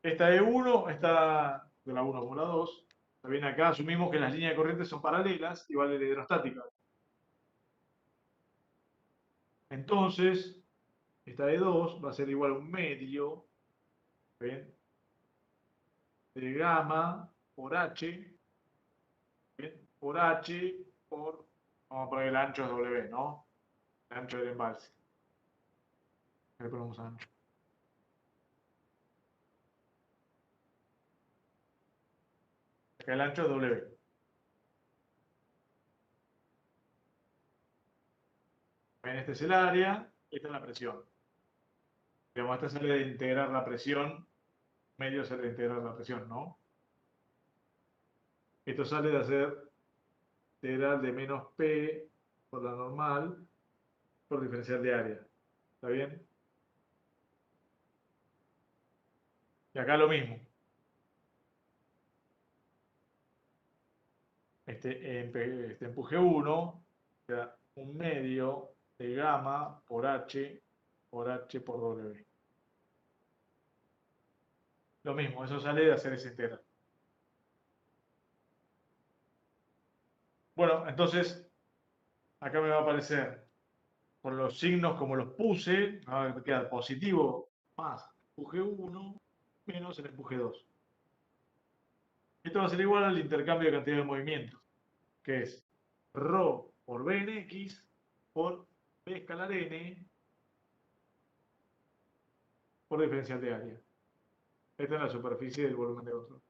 Esta E1 está de la 1 como la 2. También acá asumimos que las líneas de corriente son paralelas, igual de la hidrostática. Entonces, esta E2 va a ser igual a un medio, ¿bien?, de gamma por H, ¿bien?, por H por, vamos a poner el ancho es W, ¿no? El ancho del embalse. Le ponemos ancho. Acá el ancho es W. Bien, este es el área, esta es la presión. Digamos, esta sale de integrar la presión, medio sale de integrar la presión, ¿no? Esto sale de hacer integral de menos P por la normal por diferencial de área. ¿Está bien? Y acá lo mismo. Este empuje 1 queda un medio de gamma por H por W. Lo mismo, eso sale de hacer ese integral. Bueno, entonces, acá me va a aparecer, por los signos como los puse, me va a quedar positivo más empuje 1 menos el empuje 2. Esto va a ser igual al intercambio de cantidad de movimientos, que es ρ por B en X por B escalar N por diferencial de área. Esta es la superficie del volumen de control.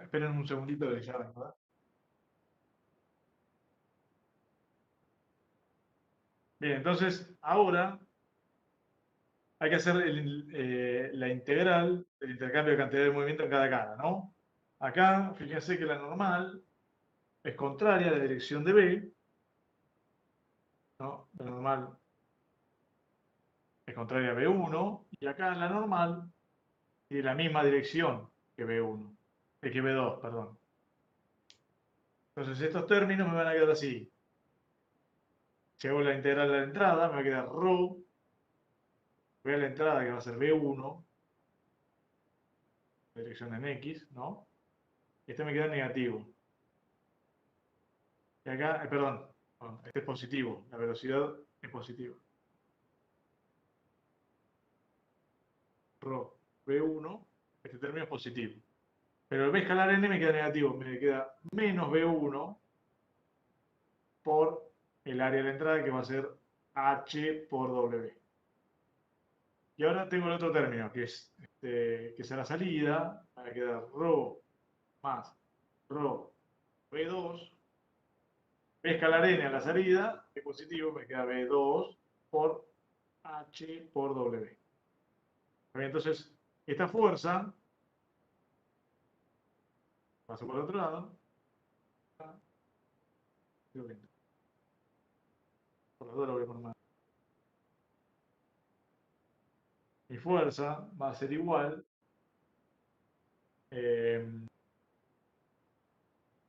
Esperen un segundito que ya vengo, ¿verdad? Bien, entonces ahora hay que hacer la integral del intercambio de cantidad de movimiento en cada cara, ¿no? Acá, fíjense que la normal es contraria a la dirección de B, ¿no? La normal es contraria a B1, y acá la normal tiene la misma dirección que B1, que B2, perdón. Entonces estos términos me van a quedar así. Si hago la integral a la entrada, me va a quedar ρ, voy a la entrada que va a ser B1, dirección en X, ¿no? Este me queda negativo. Y acá, perdón, este es positivo, la velocidad es positiva. Rho B1, este término es positivo. Pero el B escalar N me queda negativo, me queda menos B1 por el área de la entrada, que va a ser H por W. Y ahora tengo el otro término, que es la salida, me va a quedar ρ más ρ B2, B escalar N a la salida, es positivo, me queda B2 por H por W. Entonces, esta fuerza pasa por el otro lado. Por la duda lo voy a poner más. Mi fuerza va a ser igual.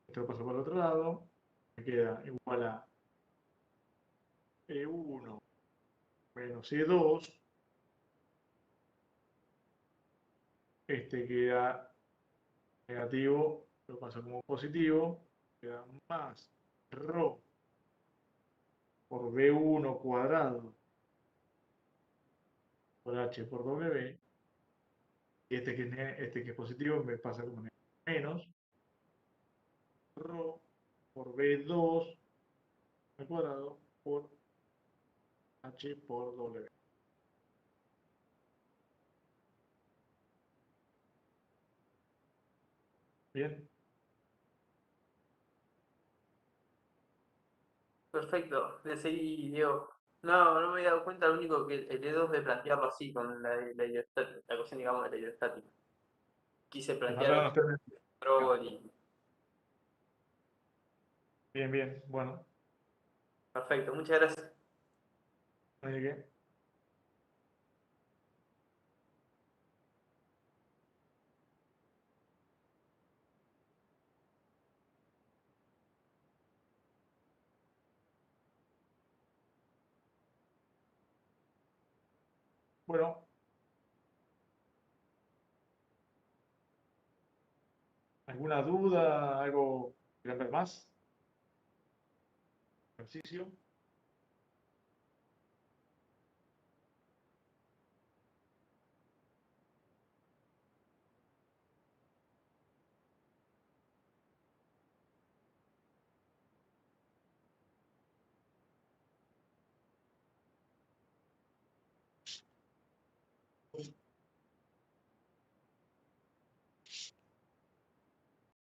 Esto pasa por el otro lado. Me queda igual a E1 menos E2. Este queda negativo lo paso como positivo, queda más ρ por V1 cuadrado por H por W, y este que es positivo me pasa como menos ρ por V2 al cuadrado por H por W. Bien, Perfecto, le seguí, Diego. No, no me había dado cuenta, lo único que el E2 de plantearlo así con la hidrostática, la cuestión, digamos, de la hidrostática. Quise me plantear faltaron los términos. control y. Bien, bien, bueno, Perfecto, muchas gracias. no hay de qué. Bueno, ¿alguna duda? ¿Algo que quieran ver más? Ejercicio.